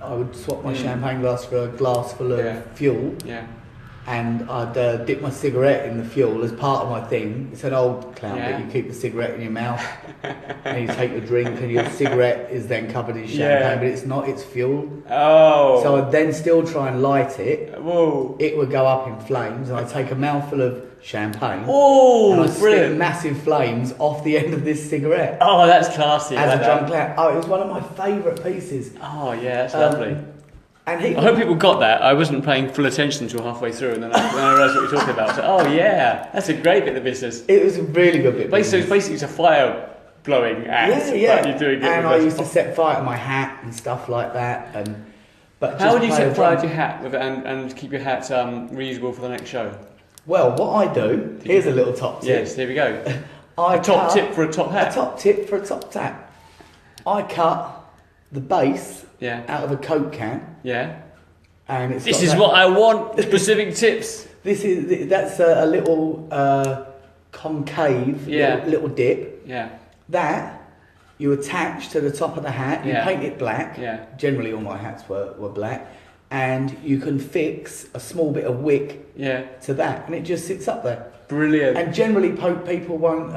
I would swap my champagne glass for a glass full of fuel. Yeah. And I'd dip my cigarette in the fuel as part of my thing. It's an old clown bit. You keep the cigarette in your mouth and you take the drink and your cigarette is then covered in champagne, but it's not, it's fuel. Oh. So I'd then still try and light it. Whoa. It would go up in flames and I'd take a mouthful of champagne. Oh, and I'd brilliant. spit massive flames off the end of this cigarette. Oh, that's classy. As a drunk clown. Oh, it was one of my favourite pieces. Oh, yeah, that's lovely. And I hope people got that. I wasn't paying full attention until halfway through, and then I realised what you're talking about. So, oh yeah, that's a great bit of business. It was a really good bit of business. So basically it's a fire blowing act. Yeah. But you're doing it and I used to set fire to my hat and stuff like that. But how would you set fire to your hat with it and keep your hat reusable for the next show? Well, what I do, here's a little top tip. Yes, here we go. A top tip for a top hat. A top tip for a top hat. I cut the base out of a Coke can. Yeah. And it's this is what I want. Specific tips. That's a little concave little dip. Yeah. That you attach to the top of the hat. You paint it black. Yeah. Generally, all my hats were black, and you can fix a small bit of wick to that, and it just sits up there. Brilliant. And generally, people won't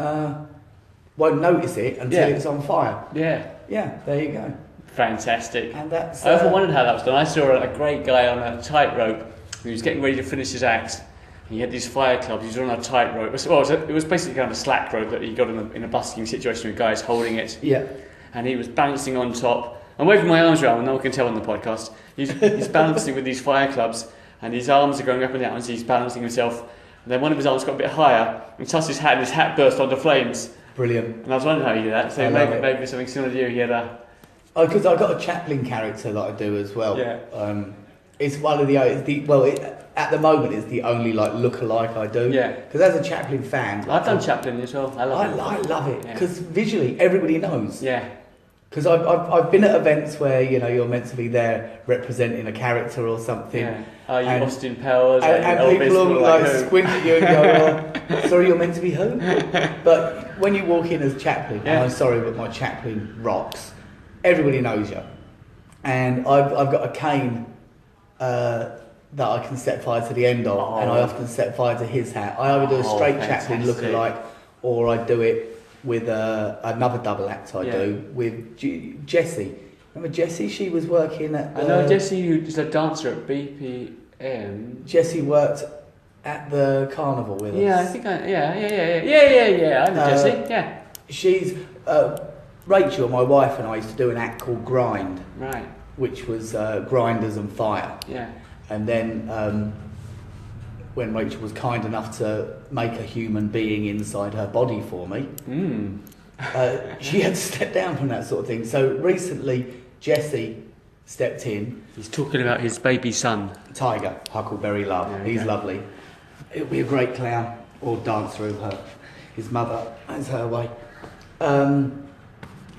notice it until it's on fire. Yeah. Yeah. There you go. Fantastic. And that's. I often wondered how that was done. I saw a great guy on a tightrope. He was getting ready to finish his act. And he had these fire clubs. He was on a tightrope. Well, it was basically kind of a slack rope that he got in a busking situation with guys holding it. Yeah. And he was balancing on top. I'm waving my arms around, no one can tell on the podcast. He's balancing with these fire clubs, and his arms are going up and down, so he's balancing himself. And then one of his arms got a bit higher and touched his hat, and his hat burst onto flames. Brilliant. And I was wondering how he did that. So maybe something similar to you. He had a. Oh, because I've got a Chaplin character that I do as well. Yeah. It's one of at the moment it's the only look-alike I do. Yeah. Because as a Chaplin fan, I've done Chaplin as well. I love it because visually everybody knows. Yeah. Because I've been at events where you're meant to be there representing a character or something. Yeah. You Austin Powers and people will squint at you and go, "Sorry, you're meant to be who?" But when you walk in as Chaplin, and I'm sorry, but my Chaplin rocks. Everybody knows you, and I've got a cane that I can set fire to the end of, and I often set fire to his hat. I either do a straight Chaplin look-alike, or I do it with another double act I do with Jessie. Remember Jessie? She was working at. I know Jessie, who's a dancer at BPM. Jessie worked at the carnival with us. Yeah, I think yeah. I know Jessie. Yeah. She's. Rachel, my wife, and I used to do an act called Grind, right? Which was grinders and fire. Yeah. And then when Rachel was kind enough to make a human being inside her body for me, she had to step down from that sort of thing. So recently, Jessie stepped in. He's talking about his baby son, Tiger, Huckleberry Love. Yeah, he's lovely. It'll be a great clown or dancer of his mother. That's her way.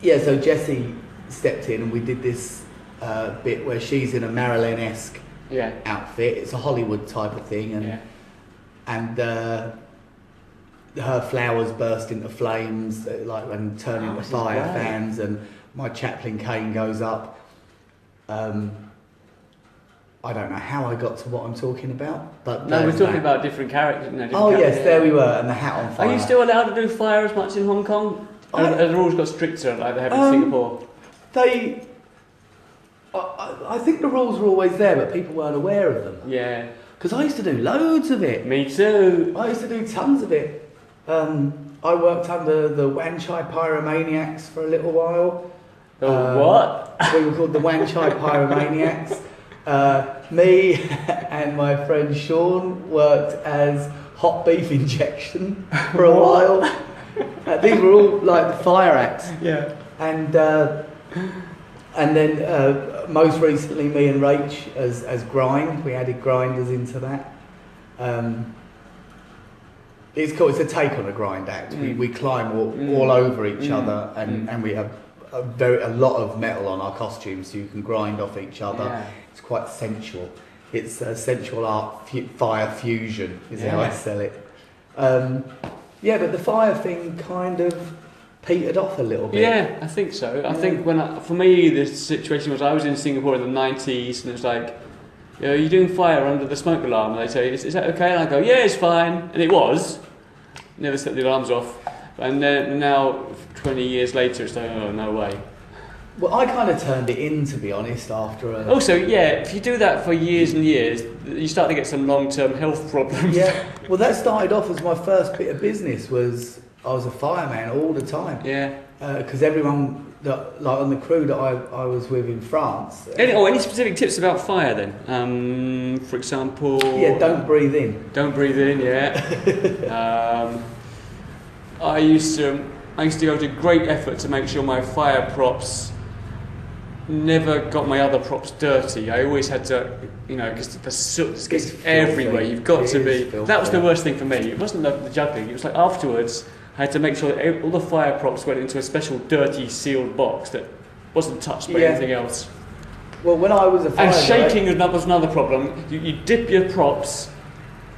So Jessie stepped in and we did this bit where she's in a Marilyn-esque outfit. It's a Hollywood type of thing, and her flowers burst into flames, and turn into fire fans, and my Chaplin cane goes up. I don't know how I got to what I'm talking about, but we're talking about different characters. There we were, and the hat on fire. Are you still allowed to do fire as much in Hong Kong? Have the rules got stricter like they have in Singapore? I think the rules were always there, but people weren't aware of them. Yeah. Because I used to do loads of it. Me too. I used to do tons of it. I worked under the Wan Chai Pyromaniacs for a little while. What? We were called the Wan Chai Pyromaniacs. Me and my friend Sean worked as Hot Beef Injection for a while. These were all like the fire acts. Yeah. And then most recently, me and Rach as Grind. We added grinders into that. It's cool. It's a take on a grind act. We climb all over each other, and we have a lot of metal on our costumes, so you can grind off each other. Yeah. It's quite sensual. It's a sensual art fire fusion is how I sell it. But the fire thing kind of petered off a little bit. Yeah, I think so. I think for me, the situation was I was in Singapore in the 90s, and it was like, you're doing fire under the smoke alarm. And they say, is that okay? And I go, yeah, it's fine. And it was. Never set the alarms off. And then now, 20 years later, it's like, oh, no way. Well, I kind of turned it in, to be honest, after a... Also, if you do that for years and years, you start to get some long-term health problems. Yeah, well, that started off as my first bit of business. I was a fireman all the time. Yeah. Because everyone that, like on the crew that I was with in France. Any specific tips about fire then? For example. Yeah, don't breathe in. Don't breathe in. Yeah. I used to go to great effort to make sure my fire props never got my other props dirty. I always had to, because the soot just gets everywhere. You've got to be. That was the worst thing for me. It wasn't the juggling. It was like afterwards. I had to make sure that all the fire props went into a special dirty sealed box that wasn't touched by anything else. Well, when I was a fire and shaking was another problem. You dip your props,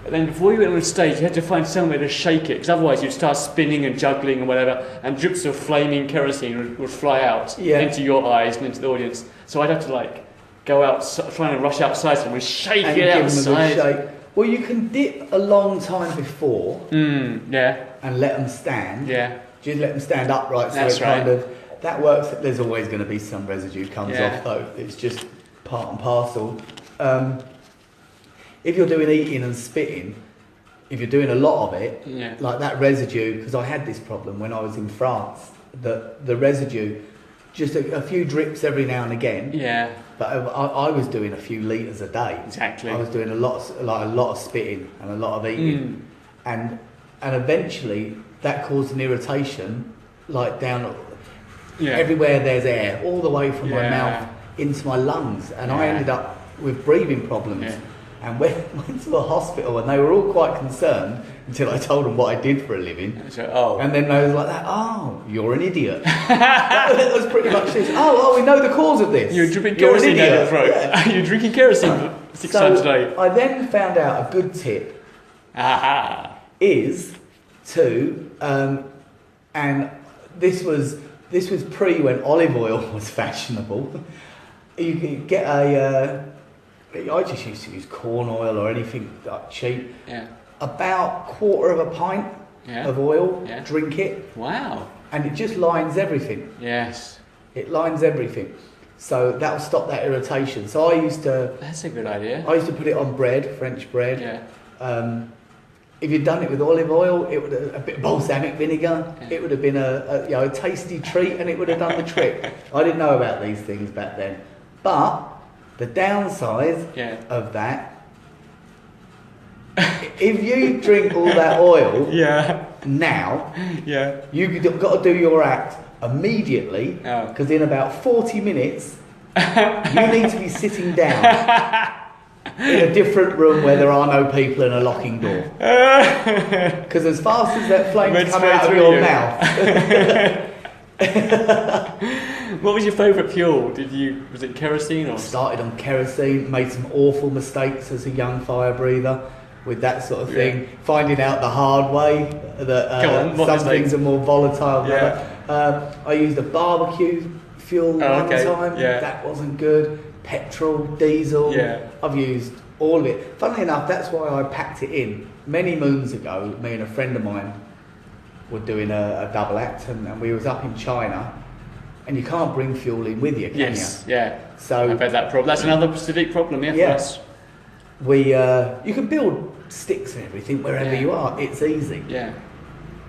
and then before you went on stage, you had to find somewhere to shake it, because otherwise you'd start spinning and juggling and whatever, and drips of flaming kerosene would fly out into your eyes and into the audience. So I'd have to go out, trying to rush outside and shake it outside. Well, you can dip a long time before, and let them stand. Yeah, just let them stand upright. So that works. There's always going to be some residue comes off, though. It's just part and parcel. If you're doing eating and spitting, if you're doing a lot of it, like that residue, because I had this problem when I was in France. The residue, just a few drips every now and again. Yeah. But I was doing a few litres a day. Exactly. I was doing a lot of spitting and a lot of eating, and eventually that caused an irritation, down everywhere there's air, all the way from my mouth into my lungs, and I ended up with breathing problems. Yeah. And went to a hospital, and they were all quite concerned until I told them what I did for a living. So, and then they was like, "Oh, you're an idiot." That was pretty much this. Oh, we know the cause of this. You're dripping kerosene down your throat. Yeah. You're drinking kerosene 6 times a day. I then found out a good tip is to, and this was pre when olive oil was fashionable. You could get I just used to use corn oil or anything cheap. Yeah. About 1/4 of a pint of oil. Yeah. Drink it. Wow. And it just lines everything. Yes. It lines everything. So that'll stop that irritation. So I used to. That's a good idea. I used to put it on bread, French bread. Yeah. If you'd done it with olive oil, it would have a bit of balsamic vinegar. Yeah. It would have been a tasty treat, and it would have done the trick. I didn't know about these things back then, but. The downside of that, if you drink all that oil now, you've got to do your act immediately, because in about 40 minutes, you need to be sitting down in a different room where there are no people and a locking door. Because as fast as that flame come out of your mouth... What was your favourite fuel? Was it kerosene or? Started on kerosene, made some awful mistakes as a young fire breather with that sort of thing. Finding out the hard way that some things are more volatile than others. I used a barbecue fuel one time. Yeah. That wasn't good. Petrol, diesel. Yeah. I've used all of it. Funnily enough, that's why I packed it in. Many moons ago, me and a friend of mine were doing a double act, and we was up in China. And you can't bring fuel in with you, can you? Yes, yeah. So I've had that problem. That's another specific problem, for us. You can build sticks and everything wherever you are. It's easy. Yeah.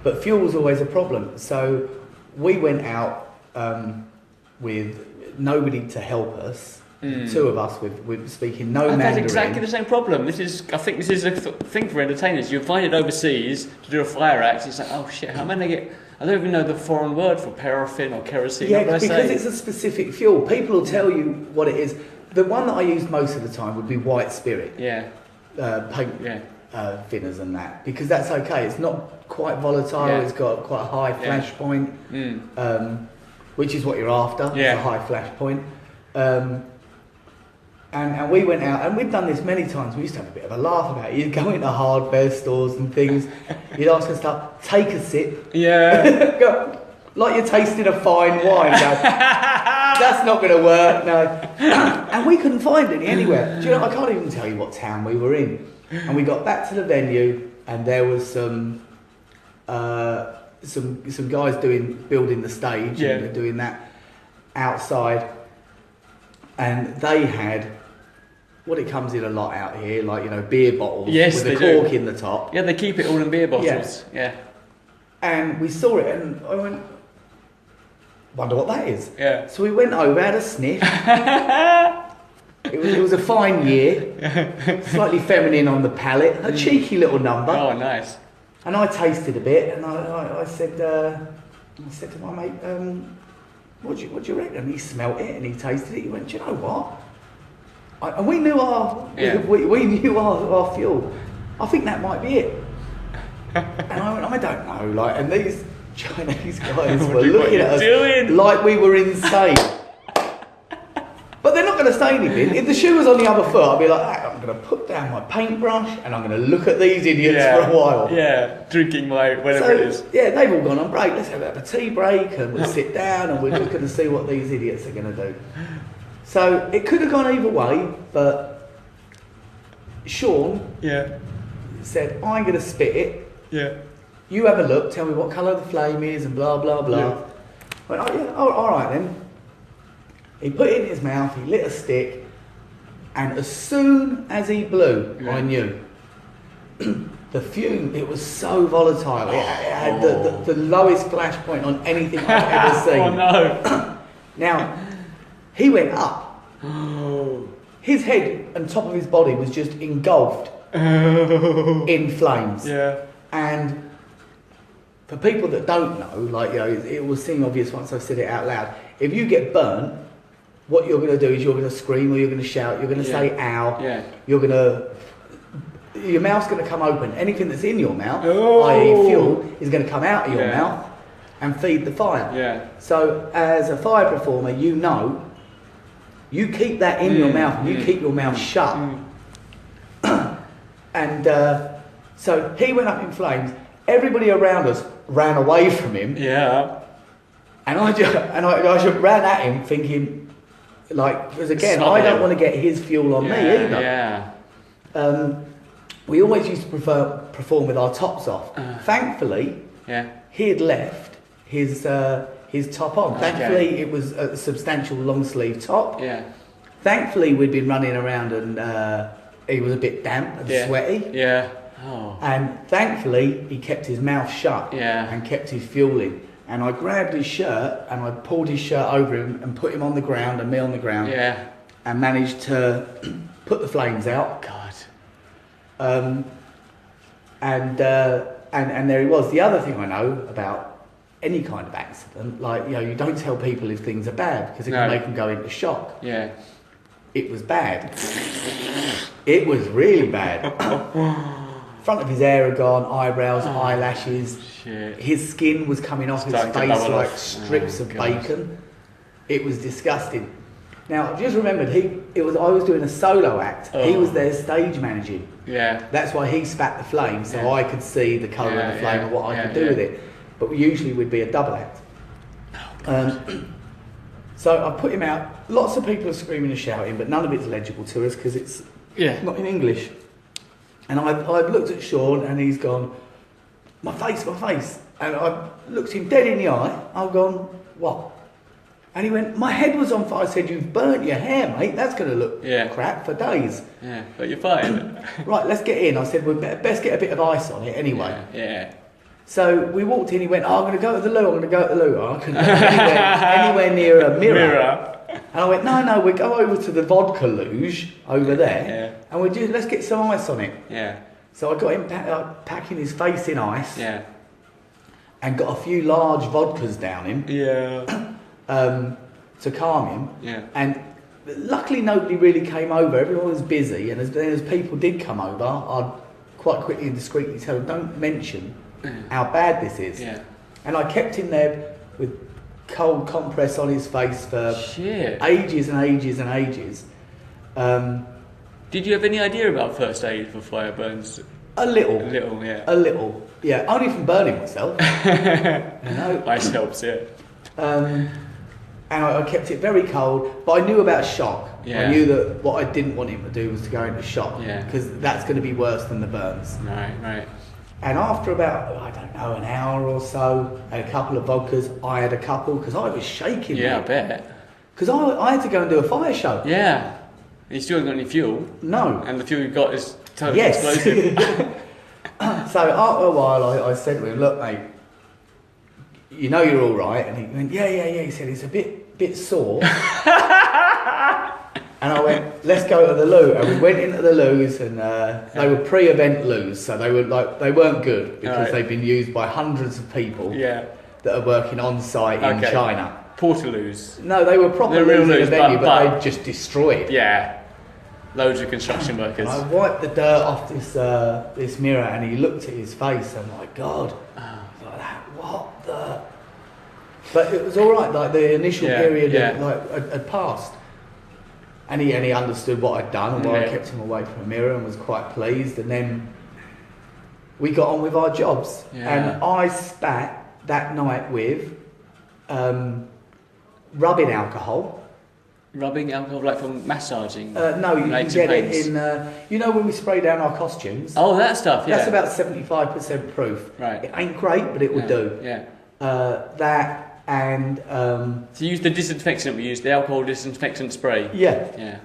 But fuel's always a problem. So we went out with nobody to help us. Two of us with speaking no Mandarin. That's exactly the same problem. I think this is a thing for entertainers. You find it overseas to do a fire act. It's like, oh shit, how am I going to get... I don't even know the foreign word for paraffin or kerosene. Yeah, because it's a specific fuel. People will tell you what it is. The one that I used most of the time would be white spirit. Yeah. Paint thinners and that. Because that's okay. It's not quite volatile. Yeah. It's got quite a high flash point, which is what you're after. Yeah. It's a high flash point. And we went out, and we'd done this many times. We used to have a bit of a laugh about it. You'd go into hardware stores and things. You'd ask us stuff, take a sip. Yeah. Go, like you're tasting a fine wine. Go, that's not going to work, no. And we couldn't find any anywhere. Do you know, I can't even tell you what town we were in. And we got back to the venue, and there was some guys building the stage and doing that outside, and they had what it comes in a lot out here, like, you know, beer bottles with a cork in the top. Yeah, they keep it all in beer bottles. Yeah. And we saw it, and I went, wonder what that is. Yeah. So we went over, had a sniff. It was a fine year, slightly feminine on the palate, a cheeky little number. Oh, nice. And I tasted a bit, and I said to my mate, what do you reckon? He smelt it and he tasted it. He went, do you know what? And we knew we knew our fuel. I think that might be it. And I went, I don't know. Like, and these Chinese guys were looking at us like we were insane. But they're not going to say anything. If the shoe was on the other foot, I'd be like, I'm going to put down my paintbrush and I'm going to look at these idiots for a while. Yeah, drinking my whatever it is. Yeah, they've all gone on break. Let's have a tea break and we'll sit down and we're just going to see what these idiots are going to do. So it could have gone either way, but Sean said, I'm going to spit it. Yeah. You have a look, tell me what colour the flame is and blah, blah, blah. Yeah. I went, oh, yeah, all right then. He put it in his mouth, he lit a stick, and as soon as he blew, I knew. The fume, it was so volatile. It had the lowest flash point on anything I've ever seen. Oh no. Now, he went up. His head and top of his body was just engulfed in flames. Yeah. And for people that don't know, like, you know, it will seem obvious once I've said it out loud. If you get burnt, what you're going to do is you're going to scream or you're going to shout, you're going to say ow, your mouth's going to come open. Anything that's in your mouth, i.e. fuel, is going to come out of your mouth and feed the fire. Yeah. So as a fire performer, you know, you keep that in your mouth and you keep your mouth shut. And so he went up in flames. Everybody around us ran away from him. Yeah. And I just ran at him thinking, like, because again, I don't want to get his fuel on me either. Yeah. We always used to perform with our tops off. Thankfully, he had left his top on. Thankfully, it was a substantial long sleeve top. Yeah. Thankfully, we'd been running around and he was a bit damp and sweaty. Yeah. Oh. And thankfully, he kept his mouth shut and kept his fuel in. And I grabbed his shirt and I pulled his shirt over him and put him on the ground and me on the ground. Yeah. And managed to put the flames out. God. And there he was. The other thing I know about any kind of accident, like, you know, you don't tell people if things are bad because it can make them go into shock. Yeah. It was bad. It was really bad. Front of his hair had gone, eyebrows, eyelashes. Shit. His skin was coming off his face like strips of bacon. It was disgusting. Now, I've just remembered, I was doing a solo act. He was there stage managing. Yeah. That's why he spat the flame, so I could see the colour of the flame and what I could do with it. But usually we'd be a double act. So I put him out. Lots of people are screaming and shouting, but none of it's legible to us because it's not in English. And I've looked at Sean and he's gone, my face. And I looked him dead in the eye. I've gone, what? And he went, my head was on fire. I said, you've burnt your hair, mate. That's going to look crap for days. Yeah, but you're fine. Right, let's get in. I said, we'd best get a bit of ice on it anyway. Yeah. So we walked in. He went, I'm going to go to the loo. I couldn't go anywhere near a mirror. And I went, no, we'll go over to the vodka luge over there, and let's get some ice on it. Yeah. So I got him packing his face in ice. Yeah. And got a few large vodkas down him. Yeah. To calm him. Yeah. And luckily nobody really came over. Everyone was busy, and as people did come over, I'd quite quickly and discreetly tell them, don't mention how bad this is. Yeah. And I kept him there with cold compress on his face for ages and ages and ages. Did you have any idea about first aid for fire burns? A little. A little, yeah. A little, yeah. Only from burning myself. Ice helps, yeah. And I kept it very cold, but I knew about shock. Yeah. I knew that what I didn't want him to do was to go into shock, Yeah. because that's going to be worse than the burns. Right. And after about, I don't know, an hour or so, and a couple of vodkas, I had a couple, because I was shaking. Yeah, I bet. Because I had to go and do a fire show. Yeah. You still haven't got any fuel. No. And the fuel you've got is totally Yes. explosive. So after a while, I said to him, look, mate, you know you're all right. And he went, yeah. He said, it's a bit sore. And I went, let's go to the loo. And we went into the loos, and they were pre-event loos, so they weren't good, because they've been used by hundreds of people that are working on site in China. Portaloos. No, they were proper loos in the venue, but they just destroyed. Yeah. Loads of construction workers. I wiped the dirt off this mirror, and he looked at his face, and my God, like that, what the? But it was all right. Like the initial period had passed, and he understood what I'd done and why I kept him away from a mirror, and was quite pleased. And then we got on with our jobs, and I spat that night with rubbing alcohol. Rubbing alcohol, like from massaging? No, you can get it in, you know when we spray down our costumes? Oh, that stuff, yeah. That's about 75% proof. Right. It ain't great, but it would do. Yeah. That and... So you use the disinfectant we use, the alcohol disinfectant spray? Yeah.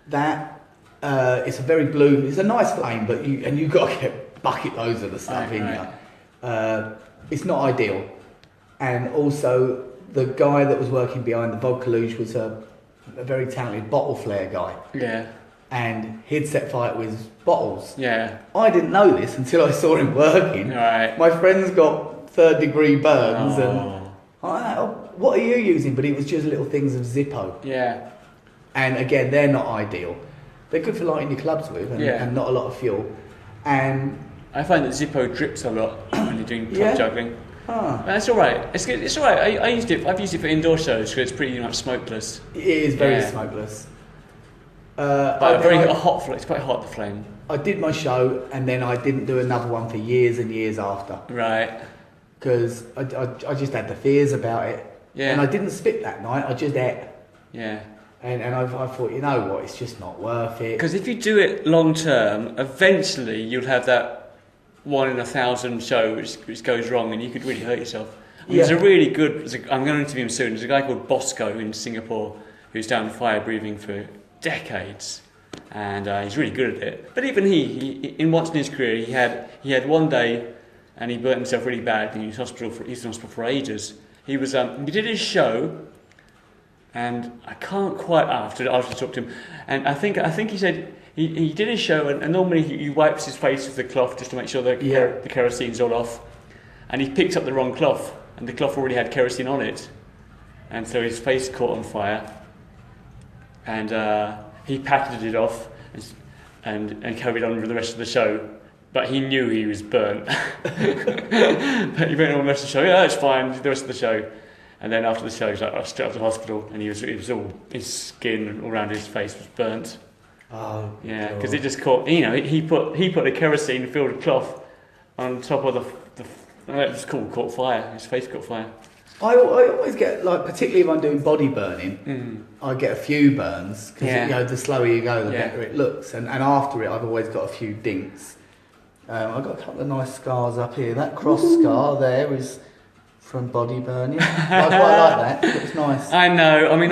That, it's a very blue, it's a nice flame, but you've got to get bucket loads of the stuff in you. It's not ideal. And also, the guy that was working behind the vodka luge was a very talented bottle flare guy. Yeah. And he'd set fire to his bottles. Yeah. I didn't know this until I saw him working. Right. My friend's got 3rd-degree burns, and what are you using? But it was just little things of Zippo. Yeah. And again, they're not ideal. They're good for lighting your clubs with, and not a lot of fuel. And I find that Zippo drips a lot when you're doing club juggling. That's all right. It's all right. I've used it for indoor shows because it's pretty much smokeless. It is very smokeless. But a hot flame. It's quite hot, the flame. I did my show, and then I didn't do another one for years and years after. Right. Because I just had the fears about it. Yeah. And I didn't spit that night. I just ate. Yeah. And I thought, you know what? It's just not worth it. Because if you do it long term, eventually you'll have that 1 in 1,000 show which goes wrong, and you could really hurt yourself. There's a really good, I'm going to interview him soon, there's a guy called Bosco in Singapore who's done fire breathing for decades, and he's really good at it. But even he once in his career, he had one day and he burnt himself really bad, and he was in hospital for ages. He did his show, and I can't quite after talk to him, and I think he said he did his show, and normally he wipes his face with the cloth just to make sure the kerosene's all off, and he picked up the wrong cloth, and the cloth already had kerosene on it, and so his face caught on fire, and he patted it off and carried on with the rest of the show, but he knew he was burnt. But he went on the rest of the show, it's fine, did the rest of the show. And then after the show, he was like, straight up to the hospital, and it was all, his skin all around his face was burnt. Oh, yeah, because it just caught. He put a kerosene-filled cloth on top of the it was caught fire. His face caught fire. I always get, like, particularly if I'm doing body burning, I get a few burns because the slower you go, the better it looks. And after it, I've always got a few dinks. I've got a couple of nice scars up here. That cross scar there is from body burning. I quite like that. It looks nice. I know. I mean,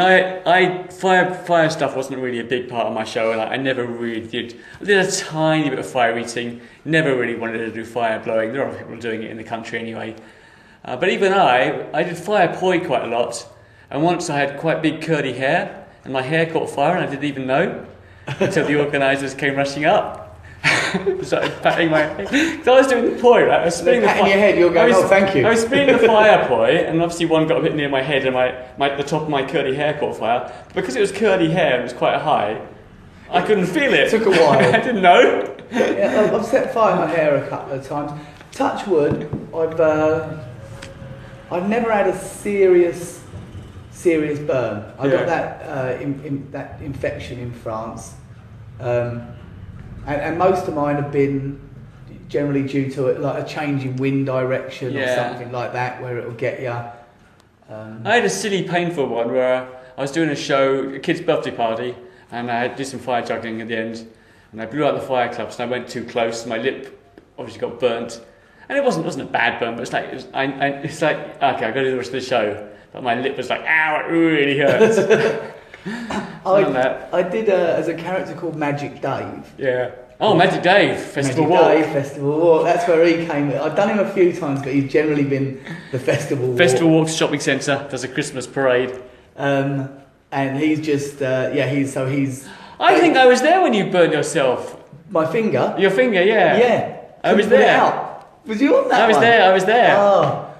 fire stuff wasn't really a big part of my show. Like, I never really did. I did a tiny bit of fire eating. Never really wanted to do fire blowing. There are other people doing it in the country anyway. But even I did fire poi quite a lot. And once I had quite big curly hair, and my hair caught fire, and I didn't even know until the organisers came rushing up. Started patting my head. So I was doing the poi, right? I was spinning the patting your head, you're going, thank you. I was spinning the fire poi, and obviously one got a bit near my head, and the top of my curly hair caught fire. But because it was curly hair and it was quite high, I couldn't feel it. It took a while. I didn't know. Yeah, I've set fire to my hair a couple of times. Touch wood, I've never had a serious burn. I got that infection in France. And most of mine have been generally due to like a change in wind direction or Yeah. something like that, where it'll get you. I had a silly, painful one where I was doing a show, a kid's birthday party, and I did some fire juggling at the end, and I blew out the fire clubs, and I went too close, and my lip obviously got burnt. And it wasn't a bad burn, but it's like, it's like, okay, I've got to do the rest of the show. But my lip was like, ow, it really hurts. I did as a character called Magic Dave. Yeah. Oh, Magic Dave, Festival Magic Walk. Dave, Festival Walk, that's where he came. I've done him a few times, but he's generally been the Festival Walk. Festival Walk shopping centre, does a Christmas parade. And he's just, he's... I think I was there when you burned yourself. My finger? Your finger, yeah. Yeah. I was there. Was you on that I was one? there. Oh.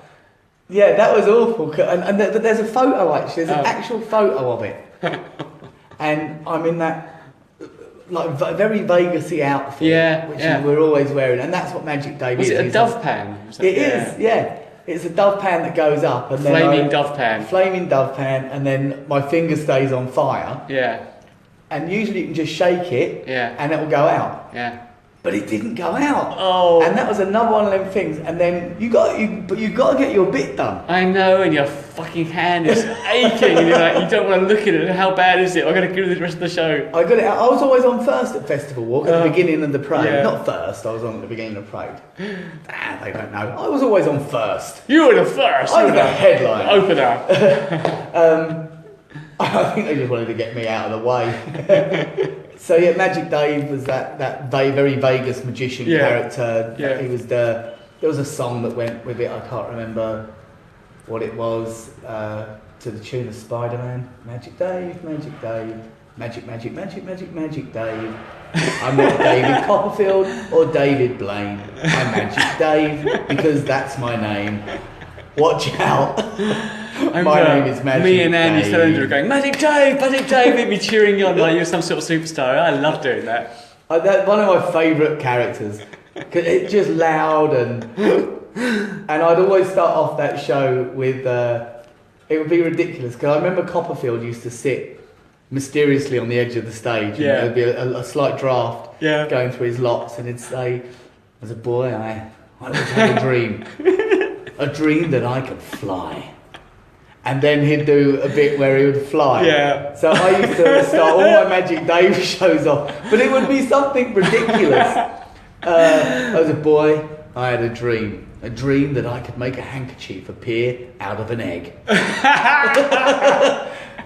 Yeah, that was awful. And there's a photo, actually. There's an actual photo of it. And I'm in that, like, very Vegas-y outfit, which we're always wearing. And that's what Magic Dave is. Was it a dove pan? It is, yeah. It's a dove pan that goes up. And Flaming dove pan. Flaming dove pan. And then my finger stays on fire. Yeah. And usually you can just shake it. Yeah. And it will go out. Yeah. But it didn't go out. Oh. And that was another one of them things. And then you got to get your bit done. I know, and your fucking hand is aching, and you're like, you don't want to look at it. How bad is it? I've got to do the rest of the show. I got it out. I was always on first at Festival Walk at the beginning of the parade. Yeah. Not first. I was on at the beginning of the parade. They don't know. I was always on first. You were the first. I was the headliner. Opener. I think they just wanted to get me out of the way. So yeah, Magic Dave was that very Vegas magician character. Yeah. He was there was a song that went with it. I can't remember what it was. To the tune of Spider-Man. Magic Dave, Magic Dave, Magic, Magic, Magic, Magic, Magic Dave. I'm not David Copperfield or David Blaine. I'm Magic Dave because that's my name. Watch out. My name is Magic Dave. Me and Andy Cylinder are going, Magic Dave, and me cheering you on like you're some sort of superstar. I love doing that. One of my favourite characters. Cause it's just loud and I'd always start off that show with, it would be ridiculous because I remember Copperfield used to sit mysteriously on the edge of the stage. Yeah. And there'd be a slight draft going through his locks and he'd say, as a boy, I always had a dream. A dream that I could fly. And then he'd do a bit where he would fly. Yeah. So I used to start all my Magic Dave shows off. But it would be something ridiculous. As a boy, I had a dream. A dream that I could make a handkerchief appear out of an egg.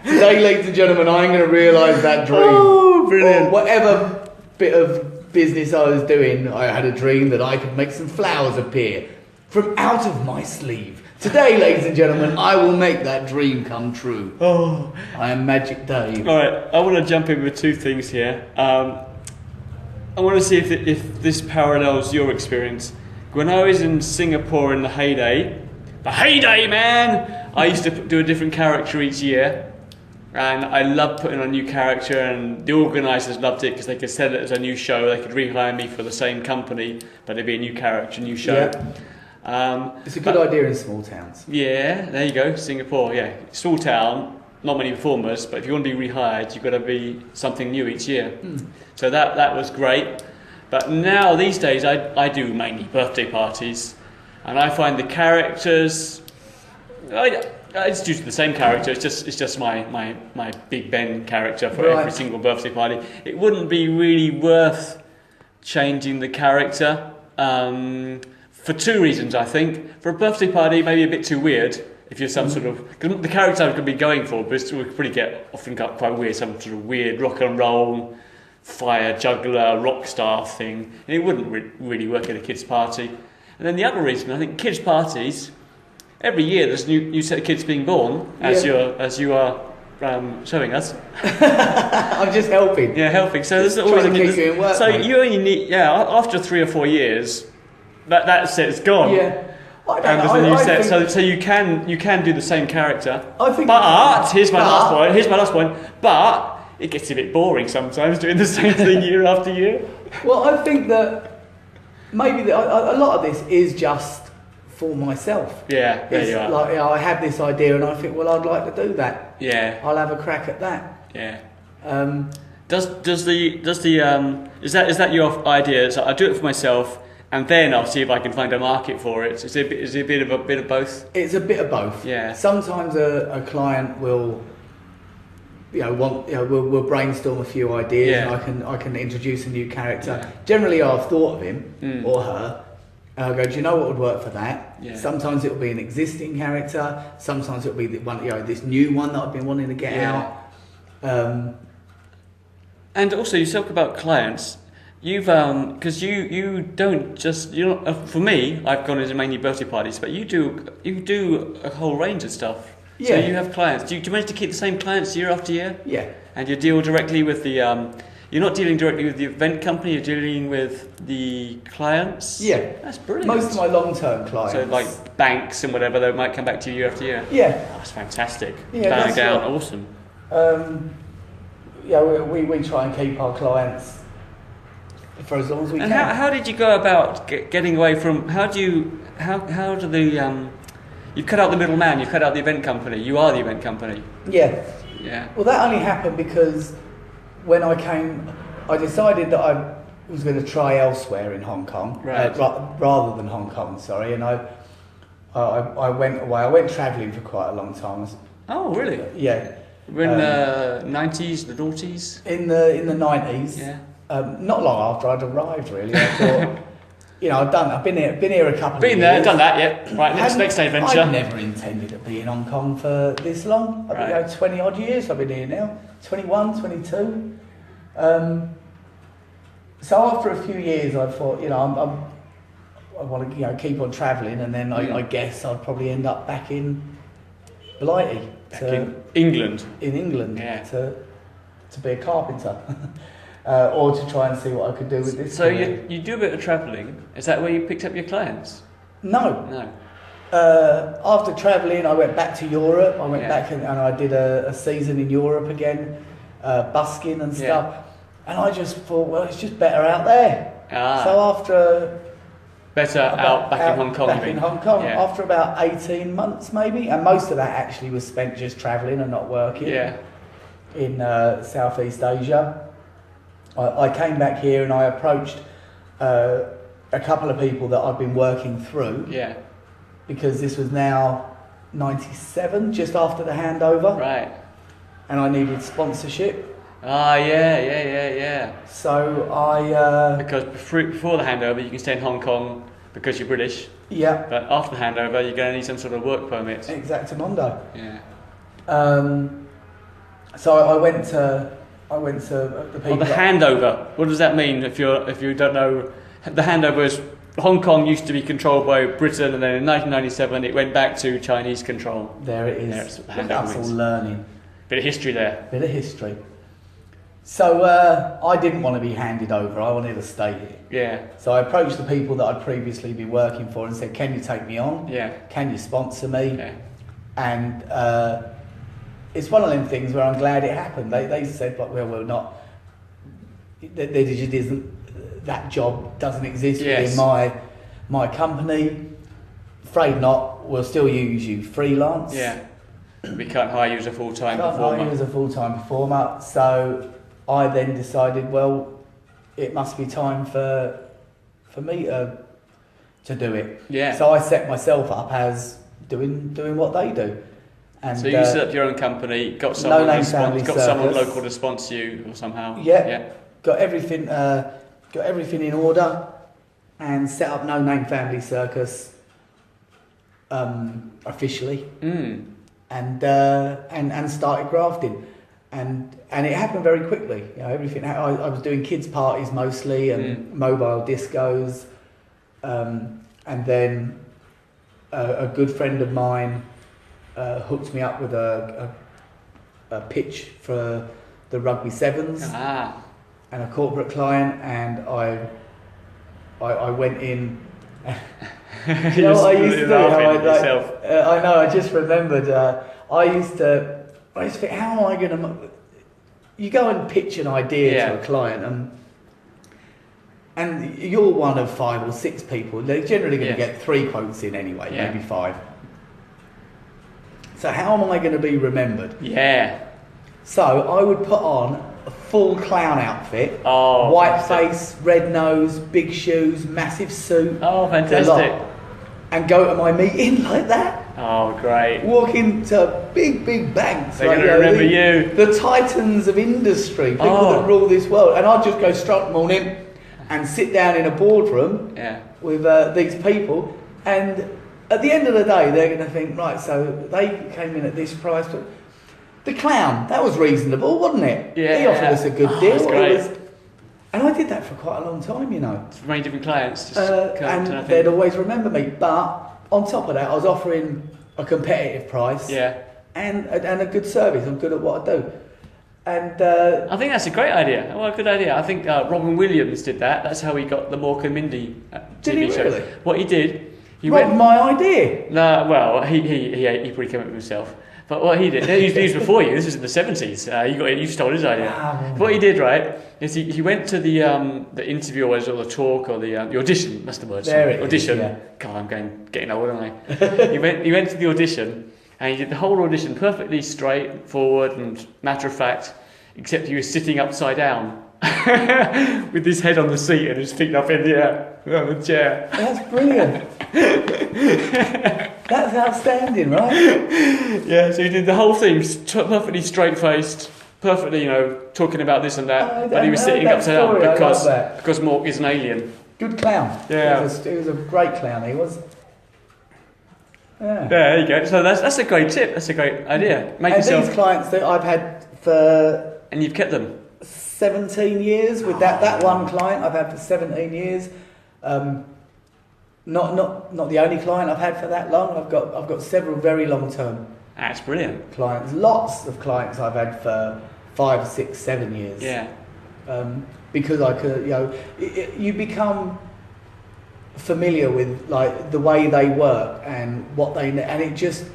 Today, ladies and gentlemen, I'm going to realise that dream. Oh, brilliant. Or whatever bit of business I was doing, I had a dream that I could make some flowers appear from out of my sleeve. Today, ladies and gentlemen, I will make that dream come true. Oh, I am Magic Dave. All right, I want to jump in with two things here. I want to see if this parallels your experience. When I was in Singapore in the heyday, man, I used to do a different character each year. And I loved putting on a new character, and the organisers loved it because they could sell it as a new show. They could rehire me for the same company, but it'd be a new character, new show. Yeah. It's a good idea in small towns. Yeah, there you go, Singapore. Yeah, small town, not many performers, but if you want to be rehired, you've got to be something new each year. So that was great. But now these days, I do mainly birthday parties, and I find the characters. It's due to the same character. It's just my Big Ben character for every single birthday party. It wouldn't be really worth changing the character for two reasons. I think for a birthday party, maybe a bit too weird. If you're some sort of, because the character I could be going for, but we could probably often got quite weird, some sort of weird rock and roll, fire juggler, rock star thing, and it wouldn't really work at a kids' party. And then the other reason, I think kids' parties. Every year there's a new set of kids being born, as you are showing us. I'm just helping. Yeah, helping. So there's always trying to keep you in work, so mate. you only need after 3 or 4 years, that set's gone. Yeah. And there's a new set, so you can do the same character. I think. But here's my last point. But it gets a bit boring sometimes doing the same thing year after year. Well, I think that maybe a lot of this is just for myself. Yeah, there you are. Like, I have this idea and I think, well, I'd like to do that. Yeah. I'll have a crack at that. Yeah. Um, Is that your idea? So I do it for myself, and then I'll see if I can find a market for it. Is it a bit of both? It's a bit of both. Yeah. Sometimes a client will, we'll brainstorm a few ideas, and I can introduce a new character. Yeah. Generally, I've thought of him or her, and I'll go, do you know what would work for that? Yeah. Sometimes it will be an existing character. Sometimes it will be the one, this new one that I've been wanting to get out. And also, you talk about clients. You've because you don't just for me, I've gone into mainly birthday parties, but you do a whole range of stuff. Yeah. So you have clients. Do you manage to keep the same clients year after year? Yeah. And you deal directly with the you're not dealing directly with the event company. You're dealing with the clients. Yeah. That's brilliant. Most of my long-term clients. So like banks and whatever, they might come back to you year after year. Yeah. Oh, that's fantastic. Yeah, Bowing that's down, right. awesome. We try and keep our clients for as long as we And can. how did you go about getting away from? How do the you've cut out the middleman. You've cut out the event company. You are the event company. Yeah. Yeah. Well, that only happened because when I came, I decided that I was going to try elsewhere in Hong Kong, Right. rather than Hong Kong. Sorry, and I went away. I went travelling for quite a long time. Oh, really? Yeah. In the 90s, the noughties? In the 90s. Yeah. Not long after I'd arrived, really. I thought, I've been here a couple of years. Been there, done that, yeah. Right, next adventure. I never intended to be in Hong Kong for this long. I've been Right. 20 odd years. I've been here now, 21, 22. So after a few years, I thought, I want to keep on travelling, and then I guess I'd probably end up back in Blighty, in England. in England, Yeah. to be a carpenter. Or to try and see what I could do with this. So you do a bit of travelling. Is that where you picked up your clients? No. No. After travelling, I went back to Europe. I went Yeah. back and I did a season in Europe again, busking and stuff. And I just thought, well, it's just better out there. Ah. So after Back in Hong Kong. back in Hong Kong, Yeah. after about 18 months maybe, and most of that actually was spent just travelling and not working. Yeah. In Southeast Asia. I came back here and I approached a couple of people that I've been working through, Yeah. because this was now 97, just after the handover, Right. and I needed sponsorship. Ah, yeah. So I Because before the handover, you can stay in Hong Kong because you're British, yeah, but after the handover, you're going to need some sort of work permit. exactamundo. Yeah. So I went to the people. The handover. What does that mean? If you don't know, the handover is Hong Kong used to be controlled by Britain, and then in 1997 it went back to Chinese control. There it is. There's the Look, handover that's all means. learning. Bit of history there. Bit of history. So I didn't want to be handed over. I wanted to stay here. Yeah. So I approached the people that I'd previously been working for and said, "Can you take me on? Yeah. Can you sponsor me?" Okay. And it's one of them things where I'm glad it happened. They said, like, well, we're not. There just isn't, that job doesn't exist Yes. within my company. Afraid not. We'll still use you freelance. Yeah. We can't hire you as a full-time Can't performer. hire you as a full-time performer. So I then decided, well, it must be time for me to do it. Yeah. So I set myself up as doing what they do. And So you set up your own company, got someone No Name Family Circus. local to sponsor you or somehow. Yeah. got everything in order, and set up No Name Family Circus officially. And started grafting, and it happened very quickly. Everything. I was doing kids' parties mostly and mobile discos, and then a good friend of mine hooked me up with a pitch for the rugby sevens and a corporate client, and I went in. You know what I used to do? I know. I just remembered. I used to think, how am I going to? You go and pitch an idea to a client, and you're one of 5 or 6 people. They're generally going to get 3 quotes in anyway, maybe 5. So how am I going to be remembered? Yeah. So I would put on full clown outfit. Oh, white face, red nose, big shoes, massive suit. Oh, fantastic. And go to my meeting like that. Oh, great. Walk into big banks. They're going to remember you. The titans of industry, people that rule this world. And I'd just go straight morning and sit down in a boardroom with these people. And at the end of the day, they're going to think, right, so they came in at this price. But the clown, that was reasonable, wasn't it? Yeah. He offered us a good deal. That's great. And I did that for quite a long time, you know. For many different clients. And they'd always remember me. But on top of that, I was offering a competitive price and a good service. I'm good at what I do. And I think that's a great idea. Well, a good idea. I think Robin Williams did that. That's how he got the Mork and Mindy TV show. Really? What he did... my idea? No, well, he probably came up with himself. But what he did, he was before you. This was in the 70s. You stole his idea. Wow. What he did, right, is he went to the interview or the talk or the audition. That's the word. Audition. God, I'm getting old, aren't I? he went to the audition and he did the whole audition perfectly straightforward and matter of fact, except he was sitting upside down with his head on the seat and his feet up in the air on the chair. That's brilliant. That's outstanding, right? Yeah, so he did the whole thing perfectly straight-faced, perfectly, talking about this and that, but he was sitting upside down because Mork is an alien. Good clown. Yeah. He was a great clown, he was. Yeah. There you go. So that's a great tip. That's a great idea. These clients that I've had for... And you've kept them? 17 years with that one client I've had for 17 years. Not the only client I've had for that long. I've got several very long term. That's brilliant. Clients, lots of clients I've had for 5, 6, 7 years. Yeah. Because I could, you become familiar with like the way they work and what they and it just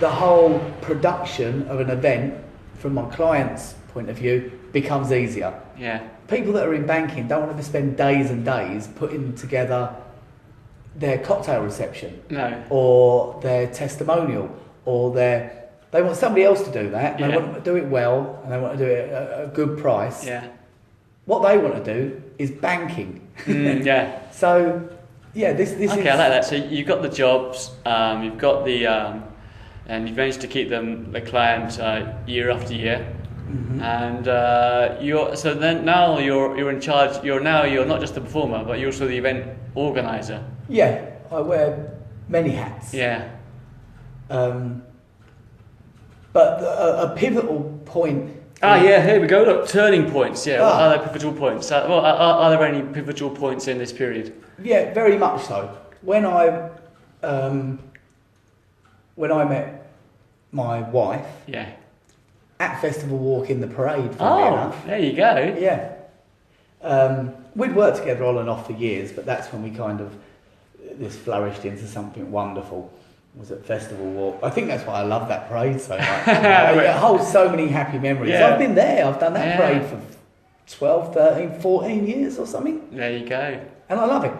the whole production of an event from my client's point of view becomes easier. Yeah. People that are in banking don't want to spend days and days putting together their cocktail reception, or their testimonial, or they want somebody else to do that. And they want to do it well, and they want to do it at a good price. Yeah. What they want to do is banking. So, this is... Okay, I like that. So you've got the jobs, you've got the, and you've managed to keep the client year after year. Mm-hmm. And you're in charge. You're not just the performer, but you're also the event organizer. Yeah, I wear many hats. Yeah. But a pivotal point. Here we go. Look, turning points. Yeah. What are the pivotal points? Are there any pivotal points in this period? Yeah, very much so. When I met my wife. Yeah. At Festival Walk in the parade. There you go. Yeah. We'd worked together on and off for years, but that's when we this flourished into something wonderful. Was at Festival Walk. I think that's why I love that parade so much. It holds so many happy memories. Yeah. I've been there. I've done that parade for 12, 13, 14 years or something. There you go. And I love it.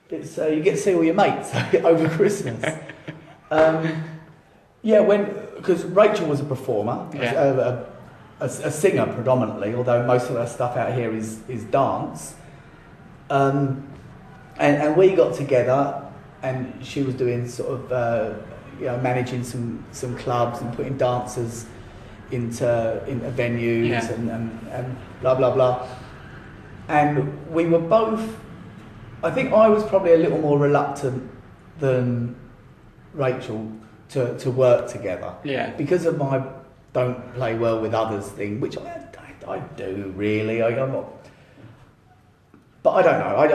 It's you get to see all your mates over Christmas. Because Rachel was a performer, a singer predominantly, although most of her stuff out here is dance. And we got together, and she was doing sort of managing some clubs and putting dancers into venues and blah blah blah. And we were both. I think I was probably a little more reluctant than Rachel to work together. Yeah. Because of my don't play well with others thing, which I do really. I'm not. But I don't know. I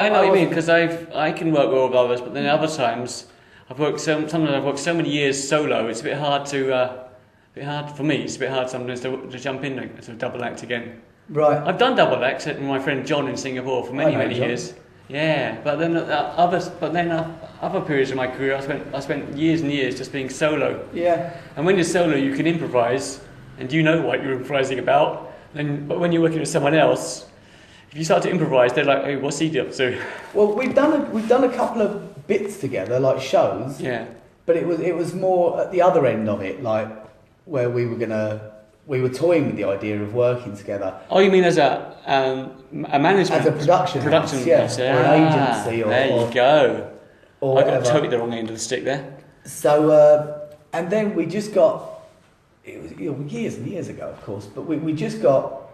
know what you mean, because I can work well with others, but then other times sometimes I've worked so many years solo. It's a bit hard for me. It's a bit hard sometimes to jump in and sort of double act again. Right. I've done double acts with my friend John in Singapore for many years. Yeah, but then other periods of my career, I spent years and years just being solo. Yeah. And when you're solo, you can improvise, and you know what you're improvising about. But when you're working with someone else, if you start to improvise, they're like, "Hey, what's he up to?" Well, we've done a couple of bits together, like shows. Yeah. But it was more at the other end of it, like where we were gonna we were toying with the idea of working together. Oh, you mean as a management? As a production house, house, or an agency, or there you go. Or I got totally the wrong end of the stick there. So, and then we just got, it was years and years ago, of course, but we just got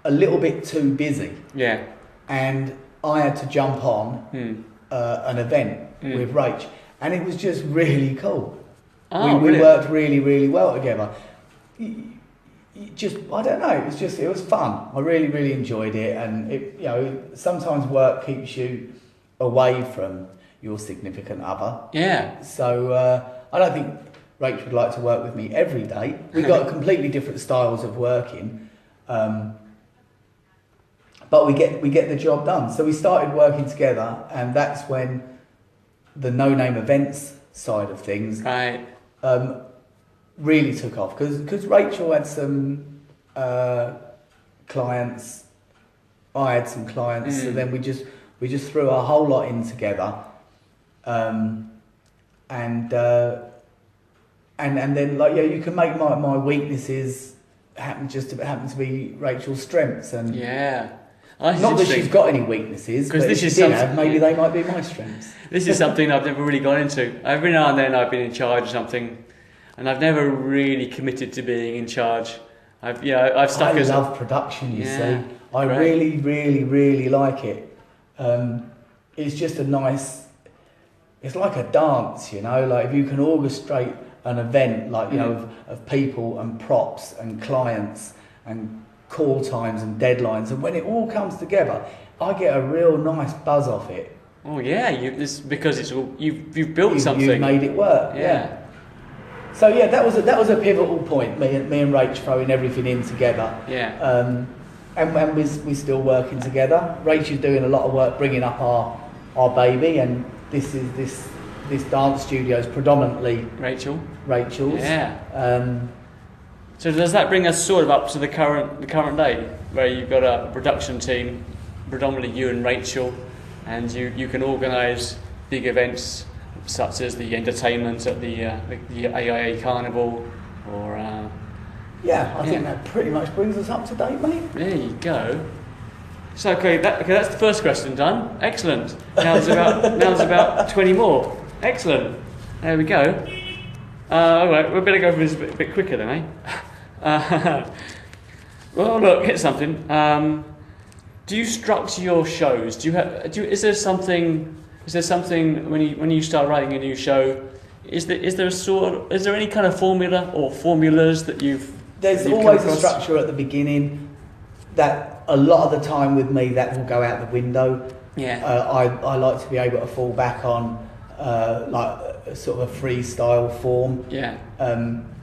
a little bit too busy. Yeah. And I had to jump on an event with Rach, and it was just really cool. Oh, we worked really, really well together. Just, I don't know, it was fun. I really, really enjoyed it, and sometimes work keeps you away from your significant other. Yeah. So I don't think Rach would like to work with me every day. We've got completely different styles of working, but we get the job done. So we started working together, and that's when the No Name Events side of things really took off, because Rachel had some clients, I had some clients, so then we just threw a whole lot in together, and then you can make my weaknesses happen to be Rachel's strengths, and not that she's got any weaknesses, but if she did have, maybe they might be my strengths. This is something I've never really gone into. Every now and then I've been in charge of something, and I've never really committed to being in charge. I've stuck as... I love production, you see. I really, really, really like it. It's just a nice... It's like a dance, like if you can orchestrate an event, of people and props and clients and call times and deadlines, and when it all comes together, I get a real nice buzz off it. Oh yeah, because it's all you've built something. You've made it work. Yeah. So that was a pivotal point. Me and Rach throwing everything in together. Yeah. And we're still working together. Rach is doing a lot of work bringing up our baby, and this dance studio is predominantly Rachel's. Yeah. So does that bring us sort of up to the current day, where you've got a production team, predominantly you and Rachel, and you can organise big events such as the entertainment at the AIA Carnival, or I think that pretty much brings us up to date, mate. There you go. So that's the first question done. Excellent. Now there's about 20 more. Excellent. There we go. All right, we better go for this a bit quicker then, eh? Well, look, here's something. Do you structure your shows? Is there something when you start writing a new show? Is there any kind of formula or formulas that you've? There's always a structure at the beginning. That a lot of the time with me that will go out the window. Yeah. I like to be able to fall back on sort of a freestyle form. Yeah.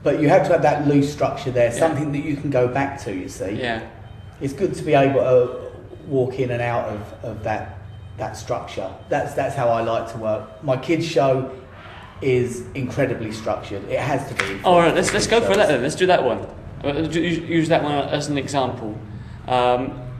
But you have to have that loose structure there, something that you can go back to, you see. Yeah. It's good to be able to walk in and out of that structure. That's how I like to work. My kids' show is incredibly structured. It has to be. All right, let's go for that then. Let's do that one. Use that one as an example.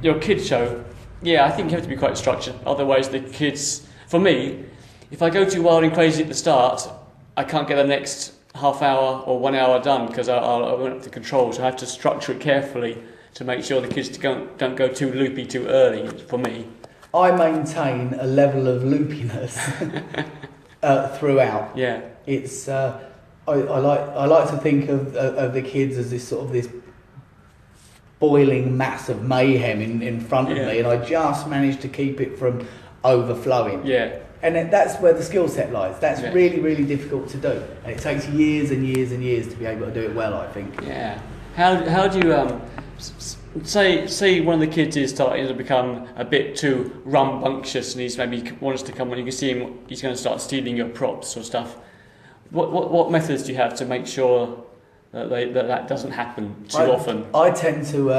Your kids' show, I think you have to be quite structured. Otherwise, the kids, for me, if I go too wild and crazy at the start, I can't get the next half hour or 1 hour done because I won't have the control. So I have to structure it carefully to make sure the kids don't go too loopy too early. For me, I maintain a level of loopiness throughout. Yeah, it's I like to think of the kids as this boiling mass of mayhem in front of me, and I just managed to keep it from overflowing. Yeah. And that's where the skill set lies. That's really, really difficult to do, and it takes years and years and years to be able to do it well, I think. Yeah. How do you say one of the kids is starting to become a bit too rambunctious, and he's maybe wants to come when you can see him, he's going to start stealing your props or stuff. What methods do you have to make sure that doesn't happen too often? I tend to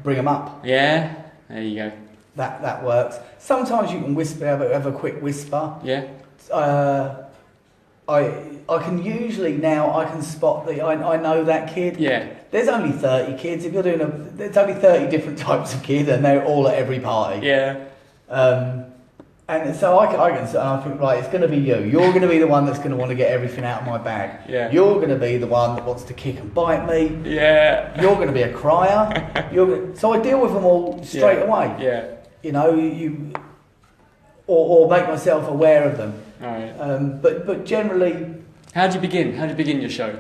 bring them up. Yeah. There you go. That works. Sometimes you can whisper, have a quick whisper. Yeah. I can usually now I can spot I know that kid. Yeah. There's only 30 kids. If you're doing there's only 30 different types of kids, and they're all at every party. Yeah. And so I think, right, it's going to be you. You're going to be the one that's going to want to get everything out of my bag. Yeah. You're going to be the one that wants to kick and bite me. Yeah. You're going to be a crier. So I deal with them all straight away. Yeah. You know, or make myself aware of them. All right. But generally, how do you begin? How do you begin your show?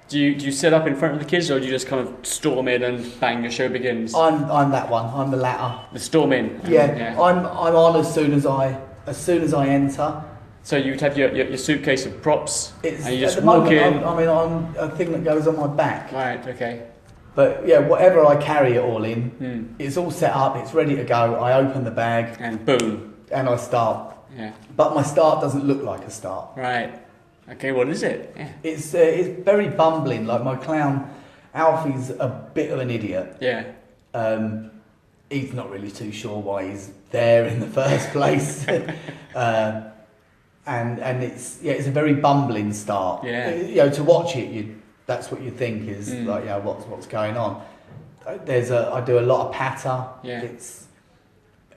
Do you set up in front of the kids, or do you just kind of storm in and bang, your show begins? I'm that one. I'm the latter. The storm in. Yeah. I'm on as soon as I enter. So you would have your suitcase of props, and you just at the walk moment, in. I'm a thing that goes on my back. Right. Okay. But yeah, whatever I carry it all in, it's all set up. It's ready to go. I open the bag and boom, and I start. Yeah. But my start doesn't look like a start. Right. Okay, what is it? Yeah. It's very bumbling. Like my clown, Alfie's a bit of an idiot. Yeah. He's not really too sure why he's there in the first place. And it's a very bumbling start. Yeah. You know, to watch it, that's what you think is like, yeah, what's going on. I do a lot of patter. Yeah. It's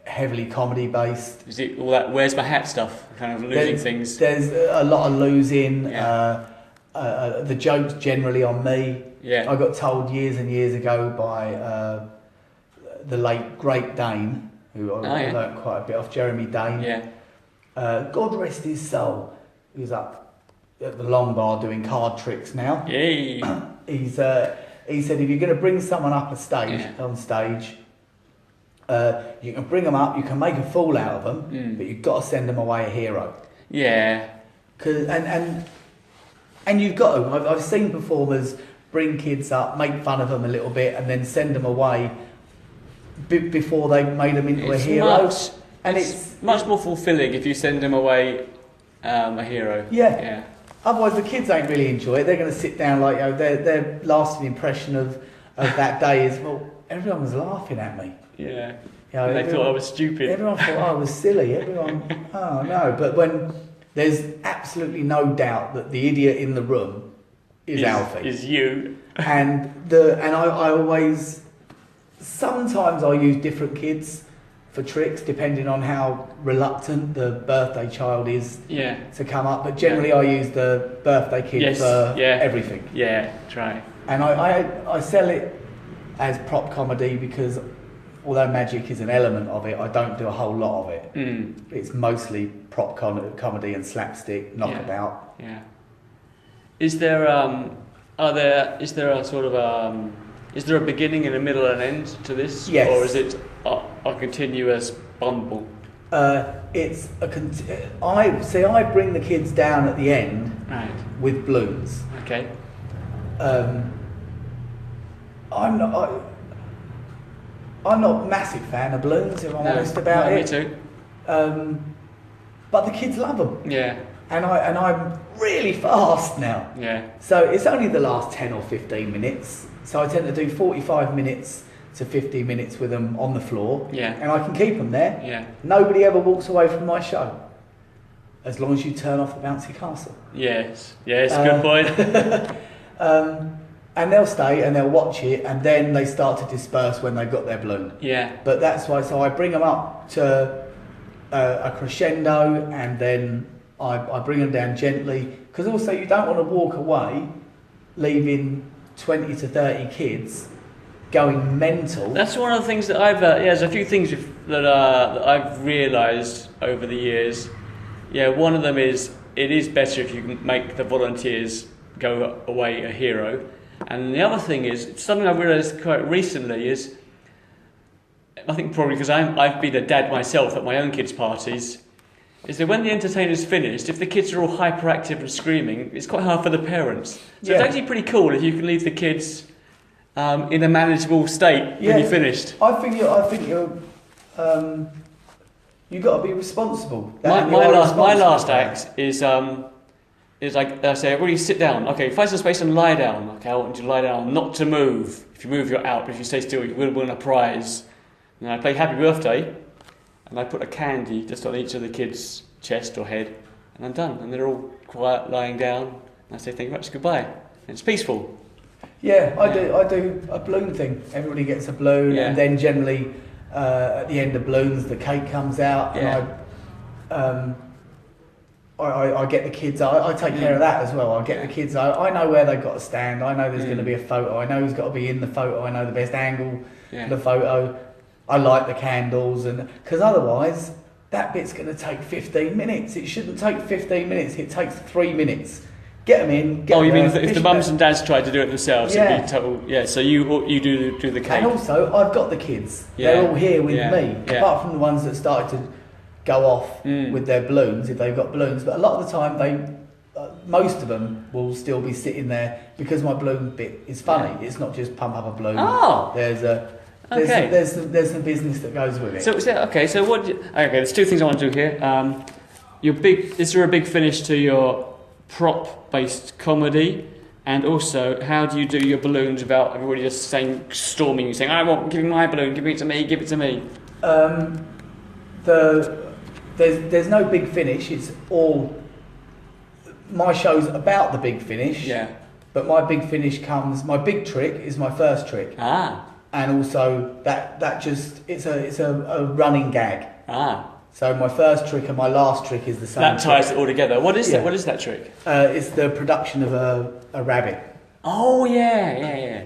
heavily comedy based. Is it all that where's my hat stuff? Kind of losing things. There's a lot of losing. Yeah. The jokes generally on me. Yeah. I got told years and years ago by the late great Dane, who I learnt quite a bit off, Jeremy Dane. Yeah. God rest his soul. He was up at the Long Bar doing card tricks now. Yay. He said if you're going to bring someone up on stage. You can bring them up, you can make a fool out of them, but you've got to send them away a hero. Yeah. And you've got to. I've seen performers bring kids up, make fun of them a little bit, and then send them away before they've made them into a hero. It's much more fulfilling if you send them away a hero. Yeah. Otherwise, the kids don't really enjoy it. They're going to sit down like, their lasting impression of that day is, well, everyone was laughing at me. Yeah. They thought I was stupid. Everyone thought I was silly. Oh no. But when there's absolutely no doubt that the idiot in the room is Alfie. Is you. And I always, sometimes I use different kids for tricks depending on how reluctant the birthday child is to come up. But generally I use the birthday kid for everything. Yeah, try. And I sell it as prop comedy because although magic is an element of it, I don't do a whole lot of it. It's mostly prop comedy and slapstick, knockabout. Yeah. Is there a beginning and a middle and end to this? Yes. Or is it a continuous bumble? It's I bring the kids down at the end with balloons. Okay. I'm not a massive fan of balloons, if I'm honest about it. Me too. But the kids love them. Yeah. And I'm really fast now. Yeah. So it's only the last 10 or 15 minutes. So I tend to do 45 minutes to 50 minutes with them on the floor. Yeah. And I can keep them there. Yeah. Nobody ever walks away from my show. As long as you turn off the bouncy castle. Yes. Yes, good point. And they'll stay and they'll watch it, and then they start to disperse when they've got their balloon. Yeah. But that's why, so I bring them up to a crescendo, and then I bring them down gently, because also you don't want to walk away leaving 20 to 30 kids going mental. That's one of the things that there's a few things that I've realised over the years. Yeah, one of them is it is better if you can make the volunteers go away a hero. And the other thing is, something I've realised quite recently is, I think probably because I've been a dad myself at my own kids' parties, is that when the entertainer's finished, if the kids are all hyperactive and screaming, it's quite hard for the parents. So it's actually pretty cool if you can leave the kids in a manageable state when you're finished. I think you've got to be responsible. My last act is like I say, everybody sit down. Okay, find some space and lie down. Okay, I want you to lie down, not to move. If you move, you're out. But if you stay still, you will win a prize. And I play Happy Birthday, and I put a candy just on each of the kids' chest or head, and I'm done. And they're all quiet, lying down. And I say, thank you much, goodbye. And it's peaceful. Yeah, I do a balloon thing. Everybody gets a balloon, and then generally at the end of balloons, the cake comes out, and I get the kids. I take care of that as well. I get the kids. I know where they've got to stand. I know there's going to be a photo. I know who's got to be in the photo. I know the best angle for the photo. I light the candles, and because otherwise that bit's going to take 15 minutes. It shouldn't take 15 minutes. It takes 3 minutes. Get them in. Get you them mean if the mums and dads tried to do it themselves, it'd be total. Yeah. So you do the cake. And also, I've got the kids. They're all here with me, apart from the ones that started to go off with their balloons if they've got balloons. But a lot of the time, most of them will still be sitting there because my balloon bit is funny. It's not just pump up a balloon. Oh. There's some business that goes with it. So there's two things I want to do here. Is there a big finish to your prop-based comedy? And also, how do you do your balloons without everybody just storming you, saying, give me my balloon, give it to me? There's no big finish. It's all my show's about the big finish. Yeah. But my big finish comes. My big trick is my first trick. And also it's a running gag. So my first trick and my last trick is the same. That ties it all together. What is that? What is that trick? It's the production of a rabbit. Oh yeah.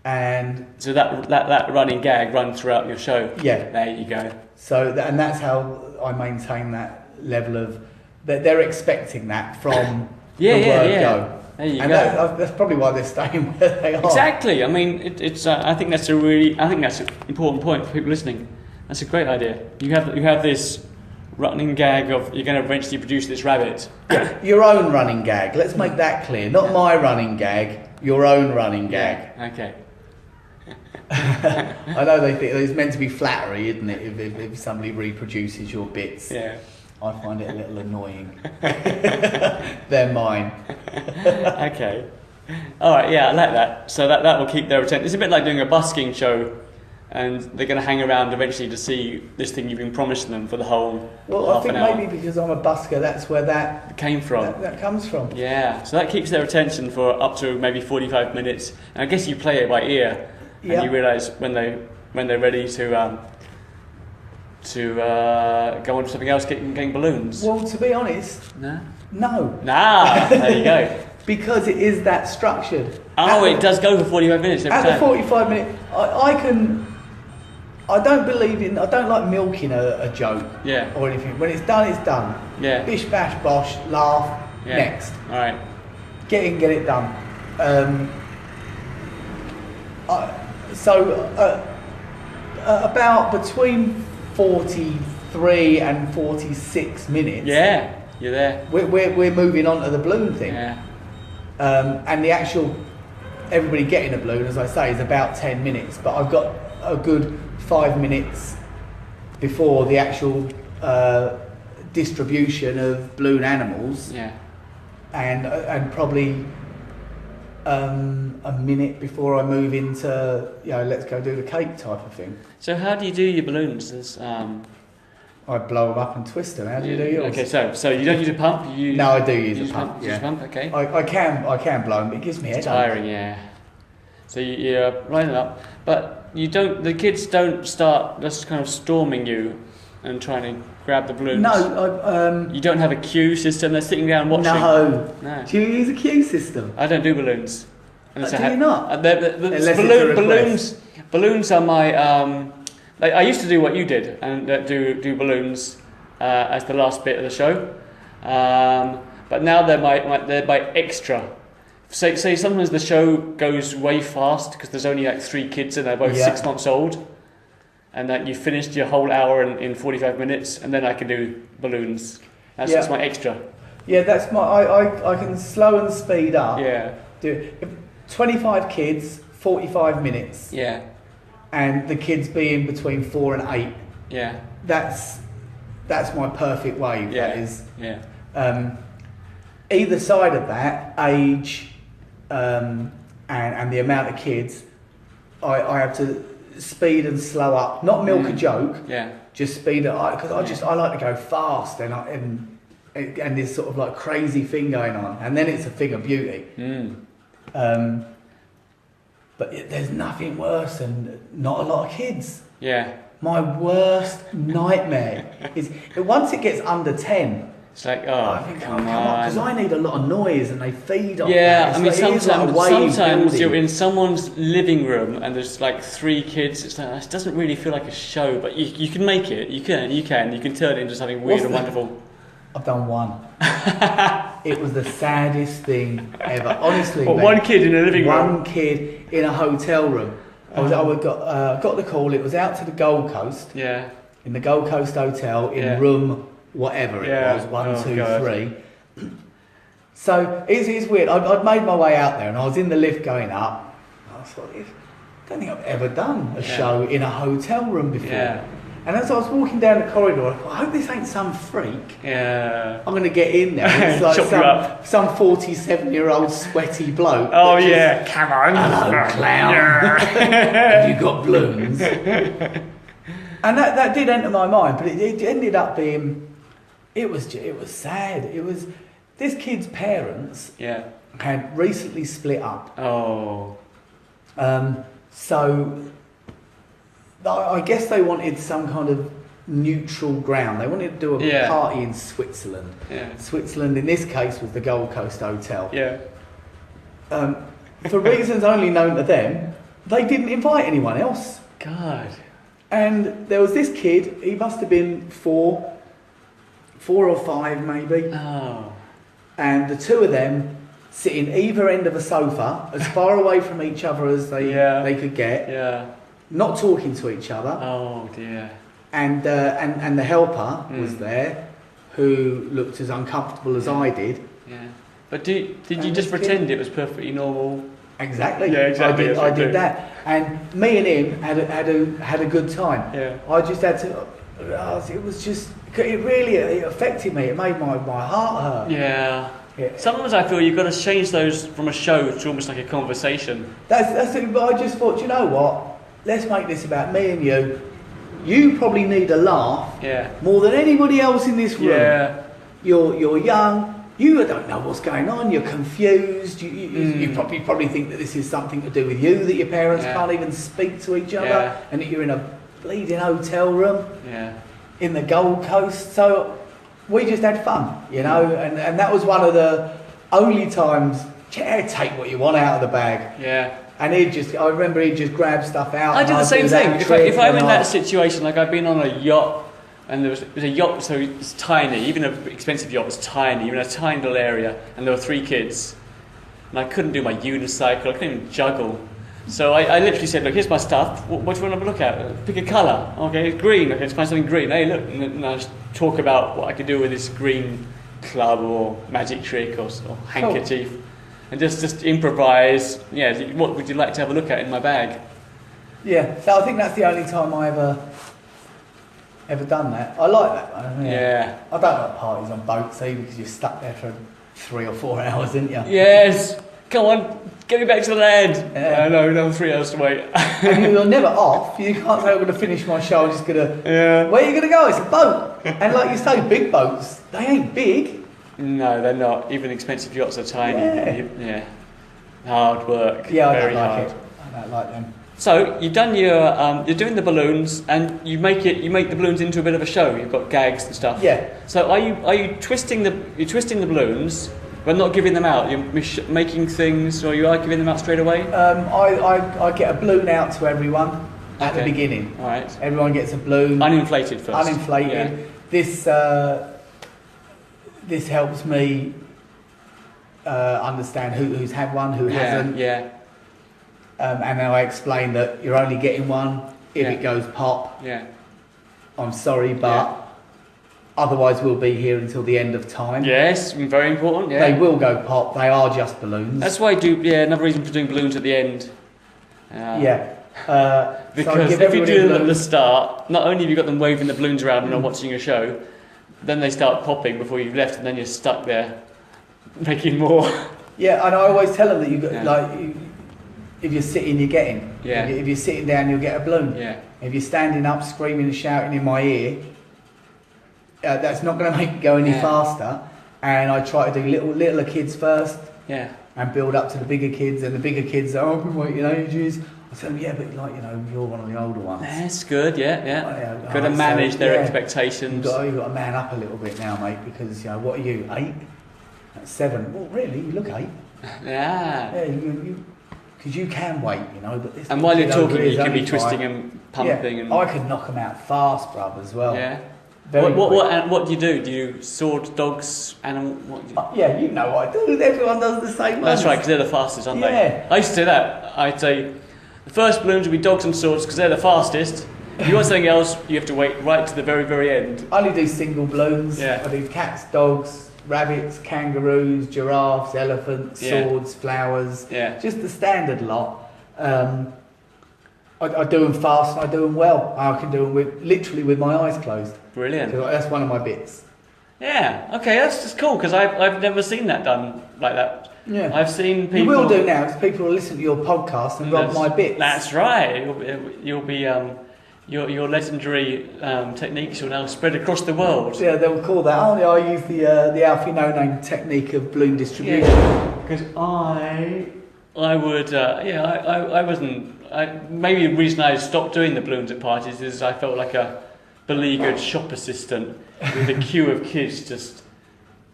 And so that running gag runs throughout your show. Yeah. There you go. So and that's how I maintain that level of that they're expecting that from the word go. There you go. That's probably why they're staying where they are. Exactly. I mean, it's. I think that's an important point for people listening. That's a great idea. You have this running gag of you're going to eventually produce this rabbit. Your own running gag. Let's make that clear. Not my running gag. Your own running gag. Okay. I know they think it's meant to be flattery, isn't it? If somebody reproduces your bits. Yeah. I find it a little annoying. They're mine. Okay. All right. Yeah, I like that. So that will keep their attention. It's a bit like doing a busking show, and they're going to hang around eventually to see this thing you've been promising them for the whole. Well, I think maybe because I'm a busker, that's where that came from. That comes from. Yeah. So that keeps their attention for up to maybe 45 minutes. And I guess you play it by ear, and you realise when they're ready to go on to something else, getting balloons. Well, to be honest, no. There you go. Because it is that structured. It does go for 45 minutes every time. The 45 minute, I don't like milking a joke or anything. When it's done, it's done. Yeah. Bish, bash, bosh, laugh, next. All right. Get in, get it done. About between 43 and 46 minutes. Yeah, you're there. We're moving on to the balloon thing. Yeah. And the actual everybody getting a balloon, as I say, is about 10 minutes. But I've got a good 5 minutes before the actual distribution of balloon animals. Yeah. And probably a minute before I move into let's go do the cake type of thing. So how do you do your balloons? I blow them up and twist them. How do you do yours? Okay, so you don't use a pump. No, I do use a pump. Use a pump. Okay. I can blow them. But it gives me headache. It's tiring, yeah. So you're lining them up, but you don't. The kids don't start just kind of storming you and trying to grab the balloons. No, you don't have a queue system. They're sitting down watching. No. Do you use a queue system? I don't do balloons. Do you not? Balloons are my. I used to do what you did and do balloons as the last bit of the show, but now they're my extra. Say sometimes the show goes way fast because there's only like 3 kids and they're both 6 months old, and that you finished your whole hour in 45 minutes, and then I can do balloons. That's my extra. Yeah, that's my. I can slow and speed up. Yeah. Do 25 kids, 45 minutes. Yeah. And the kids being between 4 and 8. Yeah. That's my perfect wave. Yeah. That is. Yeah. Either side of that, age, and the amount of kids, I have to speed and slow up. Not milk a joke. Yeah. Just speed it up because I like to go fast and this sort of like crazy thing going on, and then it's a thing of beauty. Mm. But there's nothing worse than not a lot of kids. Yeah. My worst nightmare is once it gets under 10. It's like, I think, come on, because I need a lot of noise and they feed on that. I mean, sometimes you're in someone's living room and there's like 3 kids. It's like, it doesn't really feel like a show, but you can make it. You can turn it into something weird and wonderful. I've done one. It was the saddest thing ever. Honestly, one kid in a living room? One kid in a hotel room. I got the call. It was out to the Gold Coast. Yeah. In the Gold Coast Hotel in room whatever it was, 1, 2, 3. So it's weird. I'd made my way out there and I was in the lift going up. I thought, I don't think I've ever done a show in a hotel room before. Yeah. And as I was walking down the corridor, I thought, I hope this ain't some freak. Yeah. I'm going to get in there. And it's like some 47-year-old sweaty bloke. Oh, yeah. Come on. Hello, clown. Have you got balloons? And that did enter my mind, but it ended up being... It was sad. It was... This kid's parents had recently split up. Oh. So... I guess they wanted some kind of neutral ground. They wanted to do a party in Switzerland. Yeah. Switzerland, in this case, was the Gold Coast Hotel. Yeah. For reasons only known to them, they didn't invite anyone else. God. And there was this kid. He must have been 4 or 5, maybe. Oh. And the two of them sitting either end of a sofa, as far away from each other as they could get. Yeah. Not talking to each other. Oh dear. And the helper was there, who looked as uncomfortable as I did. Yeah. But did you just pretend it was perfectly normal? Exactly. Yeah, exactly. I did that, and me and him had a good time. Yeah. I just had to. It was just. It affected me. It made my heart hurt. Yeah. Sometimes I feel you've got to change those from a show to almost like a conversation. That's it. But I just thought, you know what? Let's make this about me and you. You probably need a laugh more than anybody else in this room. Yeah. You're young. You don't know what's going on. You're confused. You probably think that this is something to do with you, that your parents can't even speak to each other, and that you're in a bleeding hotel room in the Gold Coast. So we just had fun, you know, and that was one of the only times. Take what you want out of the bag. Yeah. And I remember he'd just grab stuff out. I did the same thing. If I'm in that situation, like I've been on a yacht, and it was a yacht, so it's tiny, even an expensive yacht was tiny, even a tiny little area, and there were 3 kids. And I couldn't do my unicycle, I couldn't even juggle. So I literally said, look, here's my stuff, what do you want to look at? Pick a colour. Okay, green, okay, let's find something green. Hey, look, and I just talk about what I could do with this green club or magic trick or handkerchief. Cool. And just improvise. Yeah, what would you like to have a look at in my bag? Yeah, so I think that's the only time I ever done that. I like that one. Yeah. I don't like parties on boats either because you're stuck there for 3 or 4 hours, aren't you? Yes. Come on, get me back to the land. Yeah. No, another 3 hours to wait. And you're never off. You can't say I'm going to finish my show. I'm just going to. Yeah. Where are you going to go? It's a boat. And like you say, big boats. They ain't big. No, they're not. Even expensive yachts are tiny. Yeah. Hard work. Yeah, I very don't like hard. it. I don't like them. So you've done you're doing the balloons, and you make the balloons into a bit of a show. You've got gags and stuff. Yeah. So are you twisting the balloons, but not giving them out? You're making things, or you are giving them out straight away? I get a balloon out to everyone at the beginning. All right. Everyone gets a balloon. Uninflated first. Uninflated. Yeah. This helps me understand who's had one, who hasn't. Yeah. And then I explain that you're only getting one if it goes pop. Yeah. I'm sorry, but otherwise we'll be here until the end of time. Yes, very important. Yeah. They will go pop. They are just balloons. That's why I do. Yeah, another reason for doing balloons at the end. Because if you do them at the start, not only have you got them waving the balloons around and not watching your show, then they start popping before you've left, and then you're stuck there making more. Yeah, and I always tell them that you got if you're sitting, you're getting. Yeah. If you're sitting down, you'll get a balloon. Yeah. If you're standing up, screaming and shouting in my ear, that's not going to make it go any faster. And I try to do littler kids first. Yeah. and build up to the bigger kids, and the bigger kids are, I've been waiting ages. I tell them, yeah, but like, you know, you're one of the older ones. That's good, yeah. Got to manage their expectations. You've got to man up a little bit now, mate, because, you know, what are you, 8? That's 7. Well, really, you look 8. Yeah. Yeah, because you can wait, you know. But this and while you're talking, you can be 5. twisting and pumping. Yeah, and I could knock them out fast, bruv, as well. Yeah. What do you do? Do you sword dogs, animal? What do you... Yeah, you know what I do. Everyone does the same. That's right, because they're the fastest, aren't they? I used to do that. I'd say the first balloons would be dogs and swords because they're the fastest. If you want something else, you have to wait right to the very, very end. I only do single balloons. Yeah. I do cats, dogs, rabbits, kangaroos, giraffes, elephants, swords, flowers. Yeah. Just the standard lot. I do them fast and I do them well. I can do them literally with my eyes closed. Brilliant. So that's one of my bits. Yeah. Okay, that's just cool because I've never seen that done like that. Yeah. I've seen people. You will do now because people will listen to your podcast and rob my bits. That's right. You'll be your legendary techniques will now spread across the world. Yeah, they'll call that. Oh, yeah, I use the Alfie No Name technique of balloon distribution. Because I would. I wasn't. Maybe the reason I stopped doing the balloons at parties is I felt like a beleaguered shop assistant with a queue of kids just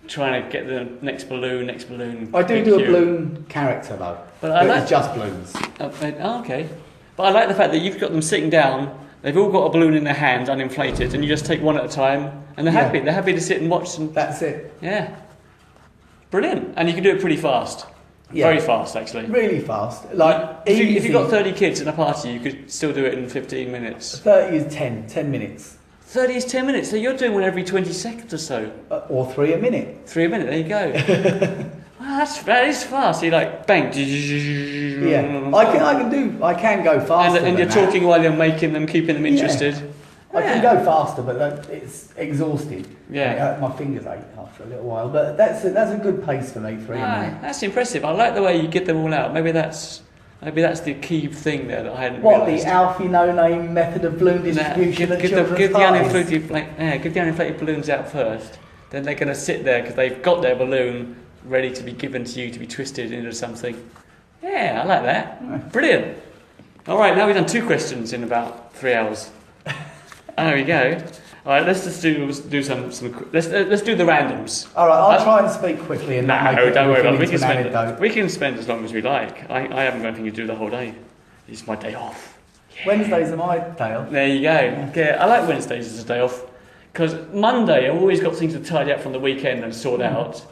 trying to get the next balloon. I do a balloon character though, but it's just balloons. Okay, but I like the fact that you've got them sitting down. They've all got a balloon in their hand, uninflated, and you just take one at a time, and they're happy. They're happy to sit and watch. That's it. Yeah, brilliant, and you can do it pretty fast. Yeah. Very fast, actually. Really fast. Like if you've got 30 kids in a party, you could still do it in 15 minutes. 30 is 10 minutes. 30 is 10 minutes, so you're doing one every 20 seconds or so. Or 3 a minute. 3 a minute, there you go. Wow, that is fast. You're like, bang. Yeah, I can go faster. And you're talking while you're making them, keeping them interested. Yeah. I can go faster, but it's exhausting. Yeah. My fingers ache after a little while, but that's a good pace for me. 3 a minute. That's impressive. I like the way you get them all out. Maybe that's the key thing there that I hadn't realised. The Alfie No Name method of balloon distribution at children's parties? Give the uninflated balloons out first. Then they're going to sit there because they've got their balloon ready to be given to you to be twisted into something. Yeah, I like that. Yeah. Brilliant. All right, now we've done 2 questions in about 3 hours. There we go. All right, let's just do some. Let's do the randoms. All right, I'll try and speak quickly and don't worry about it. We can spend as long as we like. I haven't got anything to do the whole day. It's my day off. Yeah. Wednesdays are my day off. There you go. Yeah, I like Wednesdays as a day off because Monday I've always got things to tidy up from the weekend and sort out.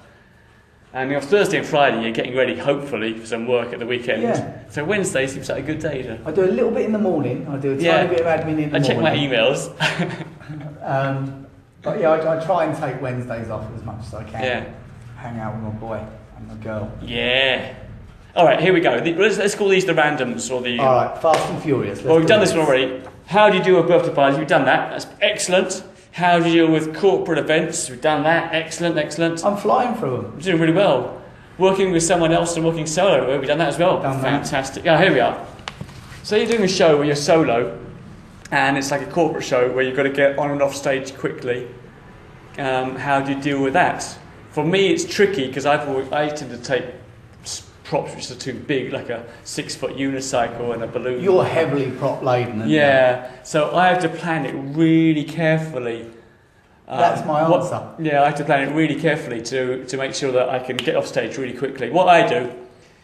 And on Thursday and Friday, you're getting ready, hopefully, for some work at the weekend. Yeah. So Wednesday seems like a good day. I do a little bit in the morning. I do a tiny bit of admin in the morning. I check my emails. But yeah, I try and take Wednesdays off as much as I can. Yeah. Hang out with my boy and my girl. Yeah. All right, here we go. Let's call these the randoms or the. All right, Fast and Furious. Well, we've done this one already. How do you do a birthday party? We've done that. That's excellent. How do you deal with corporate events? We've done that. Excellent. I'm flying through them. You're doing really well. Working with someone else and working solo. We've done that as well. Fantastic. Yeah, here we are. So you're doing a show where you're solo, and it's like a corporate show where you've got to get on and off stage quickly. How do you deal with that? For me, it's tricky because I tend to take props which are too big, like a 6-foot unicycle and a balloon. You're heavily prop laden. Yeah, so I have to plan it really carefully. That's my answer. I have to plan it really carefully to make sure that I can get off stage really quickly. What I do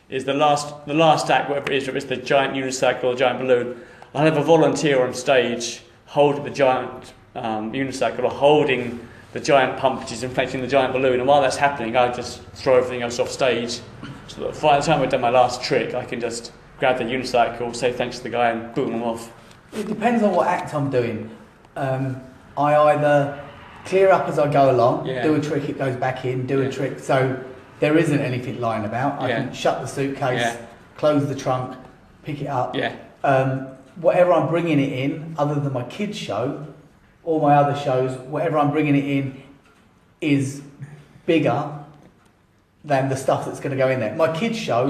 is the last act, whatever it is, if it's the giant unicycle or giant balloon, I'll have a volunteer on stage holding the giant unicycle or holding the giant pump which is inflating the giant balloon, and while that's happening I just throw everything else off stage so that by the time I've done my last trick I can just grab the unicycle, say thanks to the guy and boom, I'm off. It depends on what act I'm doing. I either clear up as I go along, do a trick, it goes back in, do a trick, so there isn't anything lying about. I can shut the suitcase, close the trunk, pick it up. Whatever I'm bringing it in, other than my kids' show, all my other shows, whatever I'm bringing it in is bigger than the stuff that's going to go in there. My kids' show,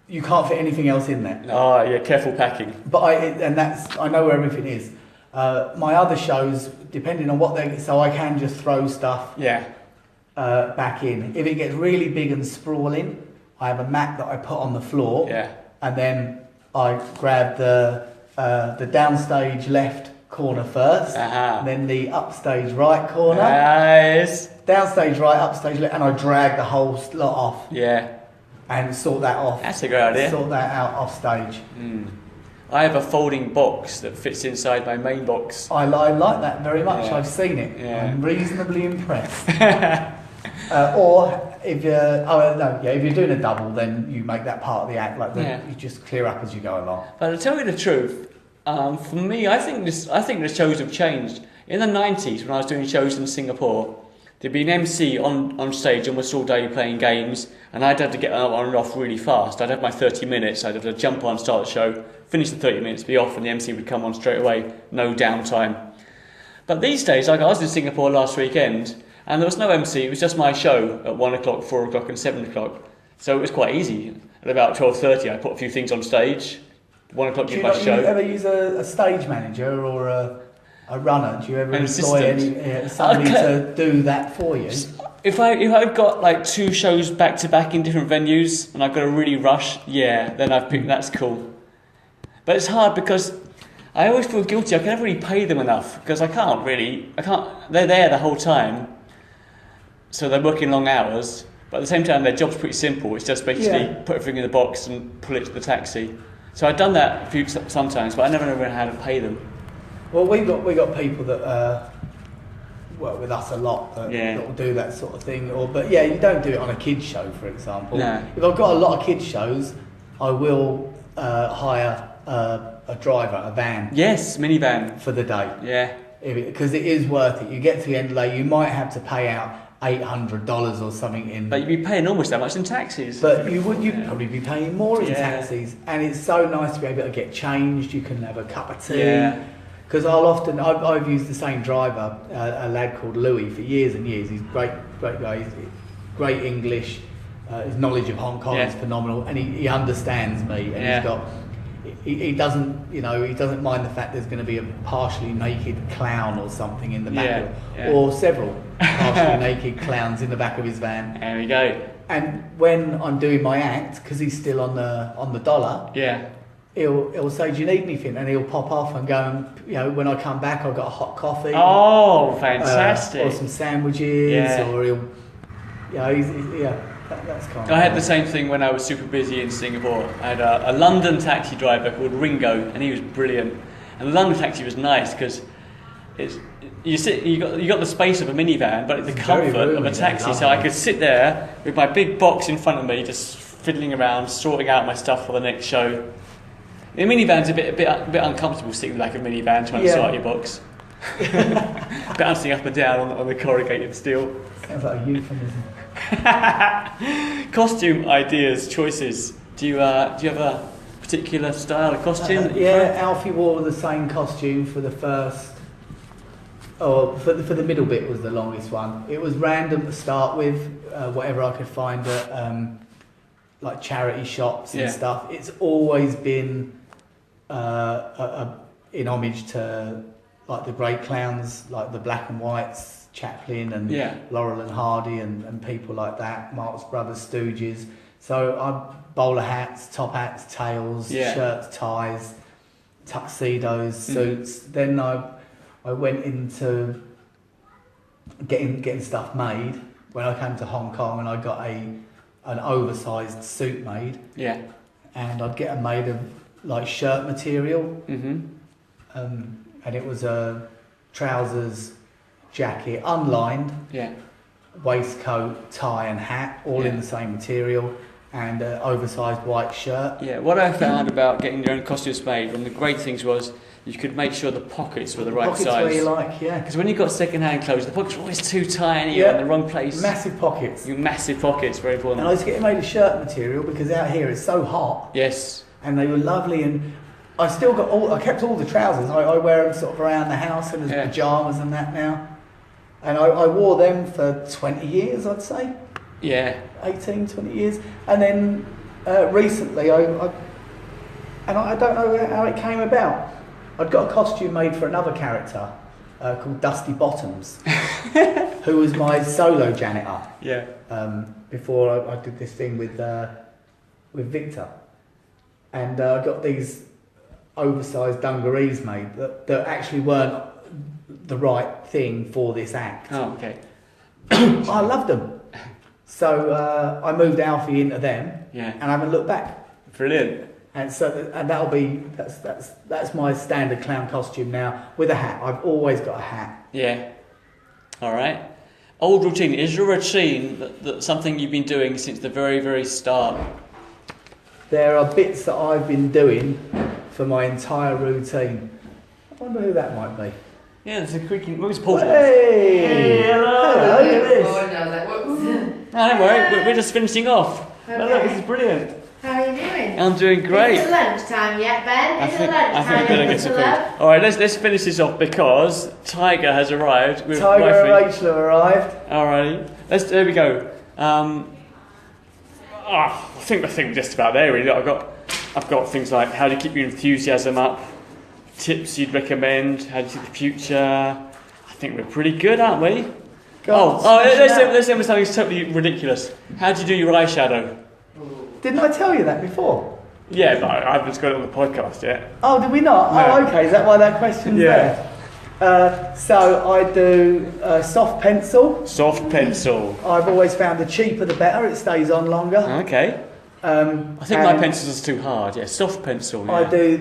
you can't fit anything else in there. Oh, yeah, careful packing. But I know where everything is. My other shows, depending on what so I can just throw stuff back in. If it gets really big and sprawling, I have a mat that I put on the floor, and then I grab the downstage left corner first, and then the upstage right corner. Nice. Downstage right, upstage left, and I drag the whole lot off. Yeah. And sort that off. That's a great idea. Sort that out off stage. I have a folding box that fits inside my main box. I like that very much. Yeah. I've seen it. Yeah. I'm reasonably impressed. Or if you're doing a double, then you make that part of the act. You just clear up as you go along. But to tell you the truth, for me, I think the shows have changed. In the 90s, when I was doing shows in Singapore, there'd be an MC on stage almost all day playing games, and I'd have to get on and off really fast. I'd have my 30 minutes, I'd have to jump on, start the show, finish the 30 minutes, be off, and the MC would come on straight away, no downtime. But these days, like I was in Singapore last weekend, and there was no MC, it was just my show at 1 o'clock, 4 o'clock and 7 o'clock. So it was quite easy. At about 12:30 I put a few things on stage, 1 o'clock did my show. Do you ever use a stage manager or a runner? Do you ever employ somebody to do that for you? If I've got like 2 shows back to back in different venues and I've got to really rush, then I've picked that's cool. But it's hard because I always feel guilty. I can never really pay them enough because I can't. They're there the whole time, so they're working long hours. But at the same time, their job's pretty simple. It's just basically put everything in the box and pull it to the taxi. So I've done that sometimes, but I never know how to pay them. Well, we got people that work with us a lot that will do that sort of thing. But you don't do it on a kids show, for example. No. If I've got a lot of kids shows, I will hire a driver, a van. Yes, minivan for the day. Yeah, because it is worth it. You get to the end of the day, you might have to pay out $800 or something in. But you'd be paying almost that much in taxis. But you'd probably be paying more in taxis, and it's so nice to be able to get changed. You can have a cup of tea. Yeah. Because I've used the same driver, a lad called Louis, for years and years. He's a great guy. He's great English. His knowledge of Hong Kong is phenomenal, and he understands me. And he doesn't mind the fact there's going to be a partially naked clown or something in the back or several partially naked clowns in the back of his van. There we go. And when I'm doing my act, because he's still on the dollar, he'll say, "Do you need anything?" And he'll pop off and go, and when I come back, I've got a hot coffee. Oh, fantastic! Or some sandwiches, or he'll, that's kind of. I had the same thing when I was super busy in Singapore. I had a London taxi driver called Ringo, and he was brilliant. And the London taxi was nice because you got the space of a minivan, but the comfort of a taxi. So I could sit there with my big box in front of me, just fiddling around, sorting out my stuff for the next show. The minivan's a bit uncomfortable sitting in the back of a minivan trying to sort out your box. Bouncing up and down on the corrugated steel. Sounds like a euphemism. Costume ideas, choices. Do you have a particular style of costume? Alfie wore the same costume for the first. For the middle bit was the longest one. It was random to start with, whatever I could find at like charity shops and stuff. It's always been in homage to like the great clowns, like the Black and Whites, Chaplin and Laurel and Hardy and people like that, Marx Brothers, Stooges. So I bowler hats, top hats, tails, shirts, ties, tuxedos, suits. Then I went into getting stuff made when I came to Hong Kong, and I got an oversized suit made. Yeah. And I'd get it made of like shirt material. And it was a trousers, jacket, unlined. Yeah. Waistcoat, tie and hat, all in the same material, and an oversized white shirt. Yeah, what I found about getting your own costumes made, one of the great things was you could make sure the pockets were the right size. Pockets where you like, because when you've got second-hand clothes, the pockets are always too tiny or in the wrong place. Massive pockets. Massive pockets, very important. And I used to get made of shirt material because out here it's so hot. Yes. And they were lovely, and I still got I kept all the trousers. I wear them sort of around the house and as pyjamas and that now. And I wore them for 20 years, I'd say. Yeah. 18, 20 years. And then recently, I don't know how it came about. I'd got a costume made for another character called Dusty Bottoms, who was my solo janitor. Yeah. Before I did this thing with with Victor, and I got these oversized dungarees made that actually weren't the right thing for this act. Oh, okay. I loved them, so I moved Alfie into them, and I haven't looked back. Brilliant. And so, and that's my standard clown costume now with a hat. I've always got a hat. Yeah. All right. Old routine. Is your routine that something you've been doing since the very, very start? There are bits that I've been doing for my entire routine. I wonder who that might be. Yeah, there's a creaking. What was Paul? Hey, hello. Look at this. Oh, no, like, whoops. No, don't worry. We're just finishing off. Okay. Oh, look, this is brilliant. How are you doing? I'm doing great. Is it lunchtime yet, Ben? I think I'm going to get some food. love? All right, let's finish this off because Tiger has arrived. With Tiger wifey. and Rachel have arrived. Alrighty, there we go. I think we're just about there really. I've got things like how do you keep your enthusiasm up, tips you'd recommend, how do you see the future. I think we're pretty good, aren't we? Let's end with something totally ridiculous. How do you do your eyeshadow? Didn't I tell you that before? Yeah, but I haven't got it on the podcast yet. Oh, did we not? No. Oh, okay. Is that why that question's Yeah. there? So I do soft pencil. Soft pencil. I've always found the cheaper the better. It stays on longer. Okay. I think my pencils are too hard. Yeah, soft pencil. Yeah. I do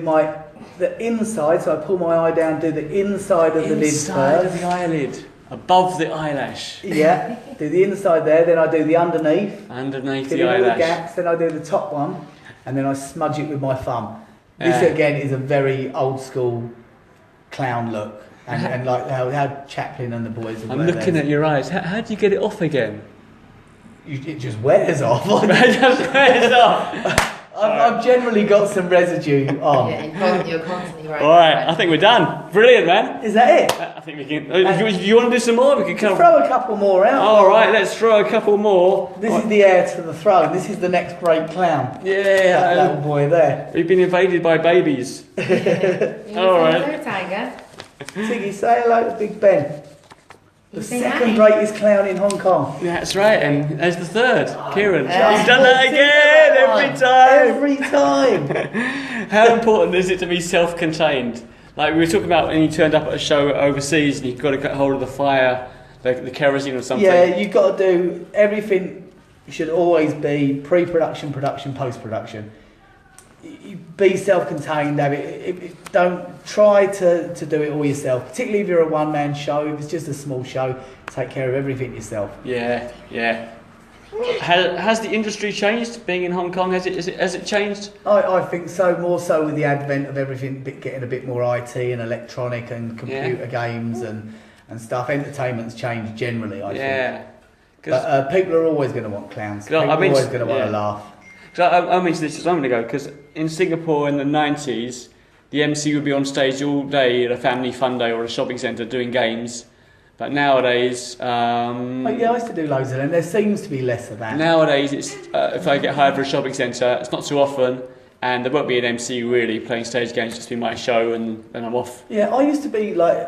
the inside, so I pull my eye down, do the inside of the lid Inside first. of the eyelid, above the eyelash. Yeah, do the inside there, then I do the underneath. Underneath Fill the in all the eyelash. gaps, then I do the top one, and then I smudge it with my thumb. This Yeah. again is a very old school clown look, and like how Chaplin and the boys would I'm wear looking theirs. at your eyes. How do you get it off again? It just wears off. It just wears off. I've generally got some residue on. Yeah, you're constantly right. All right, I think we're done. Brilliant, man. Is that it? I think we can. If you want to do some more, we can come. Throw a couple more out. All right, let's throw a couple more. This is the heir to the throne. This is the next great clown. That little boy there. We've been invaded by babies. You All right. Hello, Tiger. Tiggy, say hello to Big Ben. The You say second hi. greatest clown in Hong Kong. That's right, and there's the third, Ciaran. Yeah. You've done that again every time. Every time. How important is it to be self-contained? Like we were talking about when you turned up at a show overseas and you've got to get hold of the fire, the kerosene or something. Yeah, you've got to do everything. Should always be pre-production, production, post-production. You be self-contained. Have it. Don't try to do it all yourself. Particularly if you're a one-man show. If it's just a small show, take care of everything yourself. Yeah. Has the industry changed? Being in Hong Kong, has it changed? I think so. More so with the advent of everything getting a bit more IT and electronic and computer games and stuff. Entertainment's changed generally. I think. But people are always going to want clowns. People are always going to want to laugh. So I mentioned this a moment ago because in Singapore in the 90s, the MC would be on stage all day at a family fun day or a shopping centre doing games. But nowadays, I used to do loads of them. There seems to be less of that. Nowadays, it's if I get hired for a shopping centre, it's not too often, and there won't be an MC really playing stage games. Just be my show, and then I'm off. Yeah, I used to be like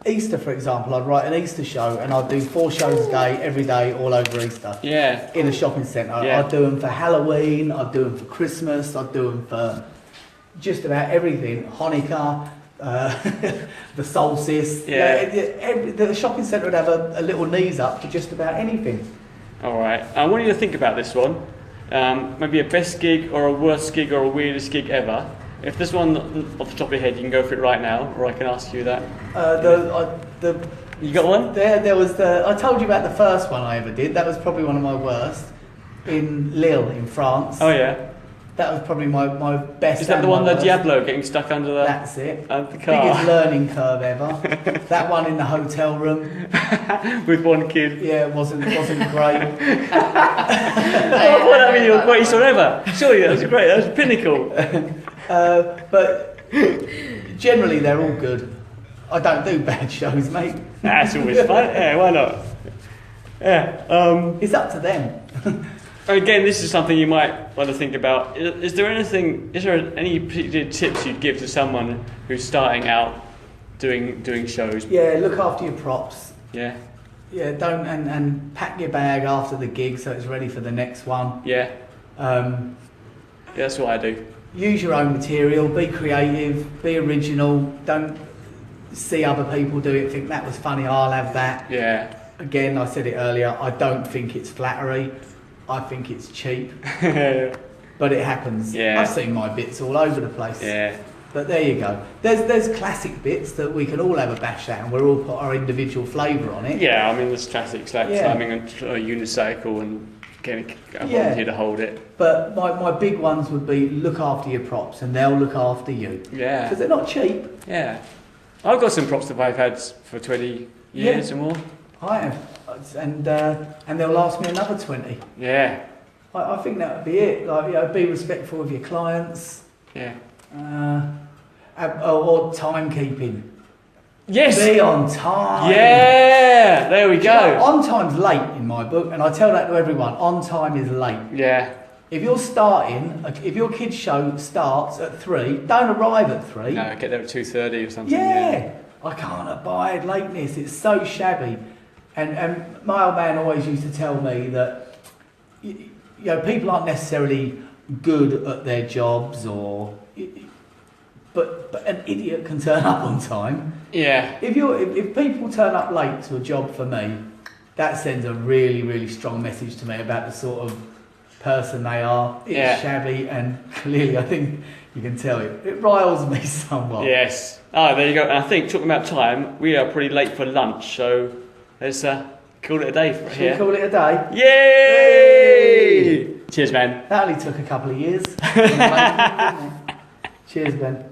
Easter, for example. I'd write an Easter show, and I'd do 4 shows a day, every day, all over Easter. Yeah. In a shopping centre. Yeah. I'd do them for Halloween. I'd do them for Christmas. I'd do them for just about everything. Hanukkah. The solstice. Yeah. The shopping centre would have a little knees up for just about anything. All right. I want you to think about this one. Maybe a best gig or a worst gig or a weirdest gig ever. If there's one off the top of your head, you can go for it right now, or I can ask you that. You got one? There was I told you about the first one I ever did. That was probably one of my worst. In Lille, in France. Oh yeah. That was probably my best. Is that the one, the Diablo getting stuck under the? That's it. The car. Biggest learning curve ever. That one in the hotel room. With one kid. Yeah, it wasn't great. I thought that was your greatest one ever. Surely that was great. That was pinnacle. But generally they're all good. I don't do bad shows, mate. That's always fun. Yeah, why not? Yeah. It's up to them. Again, this is something you might want to think about. Is there any particular tips you'd give to someone who's starting out doing shows? Yeah, look after your props. Yeah. Yeah, don't and pack your bag after the gig so it's ready for the next one. Yeah. that's what I do. Use your own material, be creative, be original, don't see other people do it, think that was funny, I'll have that. Yeah. Again, I said it earlier, I don't think it's flattery, I think it's cheap, but it happens. Yeah. I've seen my bits all over the place. Yeah. But there you go. There's classic bits that we can all have a bash at and we'll all put our individual flavour on it. Yeah, I mean, there's classics like Yeah. climbing a unicycle and getting a Yeah. volunteer to hold it. But my big ones would be look after your props and they'll look after you. Yeah. Because they're not cheap. Yeah. I've got some props that I've had for 20 years or more. I have. And they'll last me another 20. Yeah. I think that would be it. Like, you know, be respectful of your clients. Yeah. Or timekeeping. Yes! Be on time. Yeah! There we Do you know, go. on time's late in my book, and I tell that to everyone. On time is late. Yeah. If you're starting, if your kid's show starts at 3, don't arrive at 3. No, get there at 2:30 or something. Yeah. I can't abide lateness. It's so shabby. And my old man always used to tell me that you know, people aren't necessarily good at their jobs, but an idiot can turn up on time. Yeah. If people turn up late to a job for me, that sends a really, really strong message to me about the sort of person they are. It's shabby, and clearly I think you can tell it riles me somewhat. Yes. Oh, there you go. And I think, talking about time, we are pretty late for lunch, so let's call it a day for Should here. we call it a day? Yay! Cheers, man. That only took a couple of years. Cheers, Ben.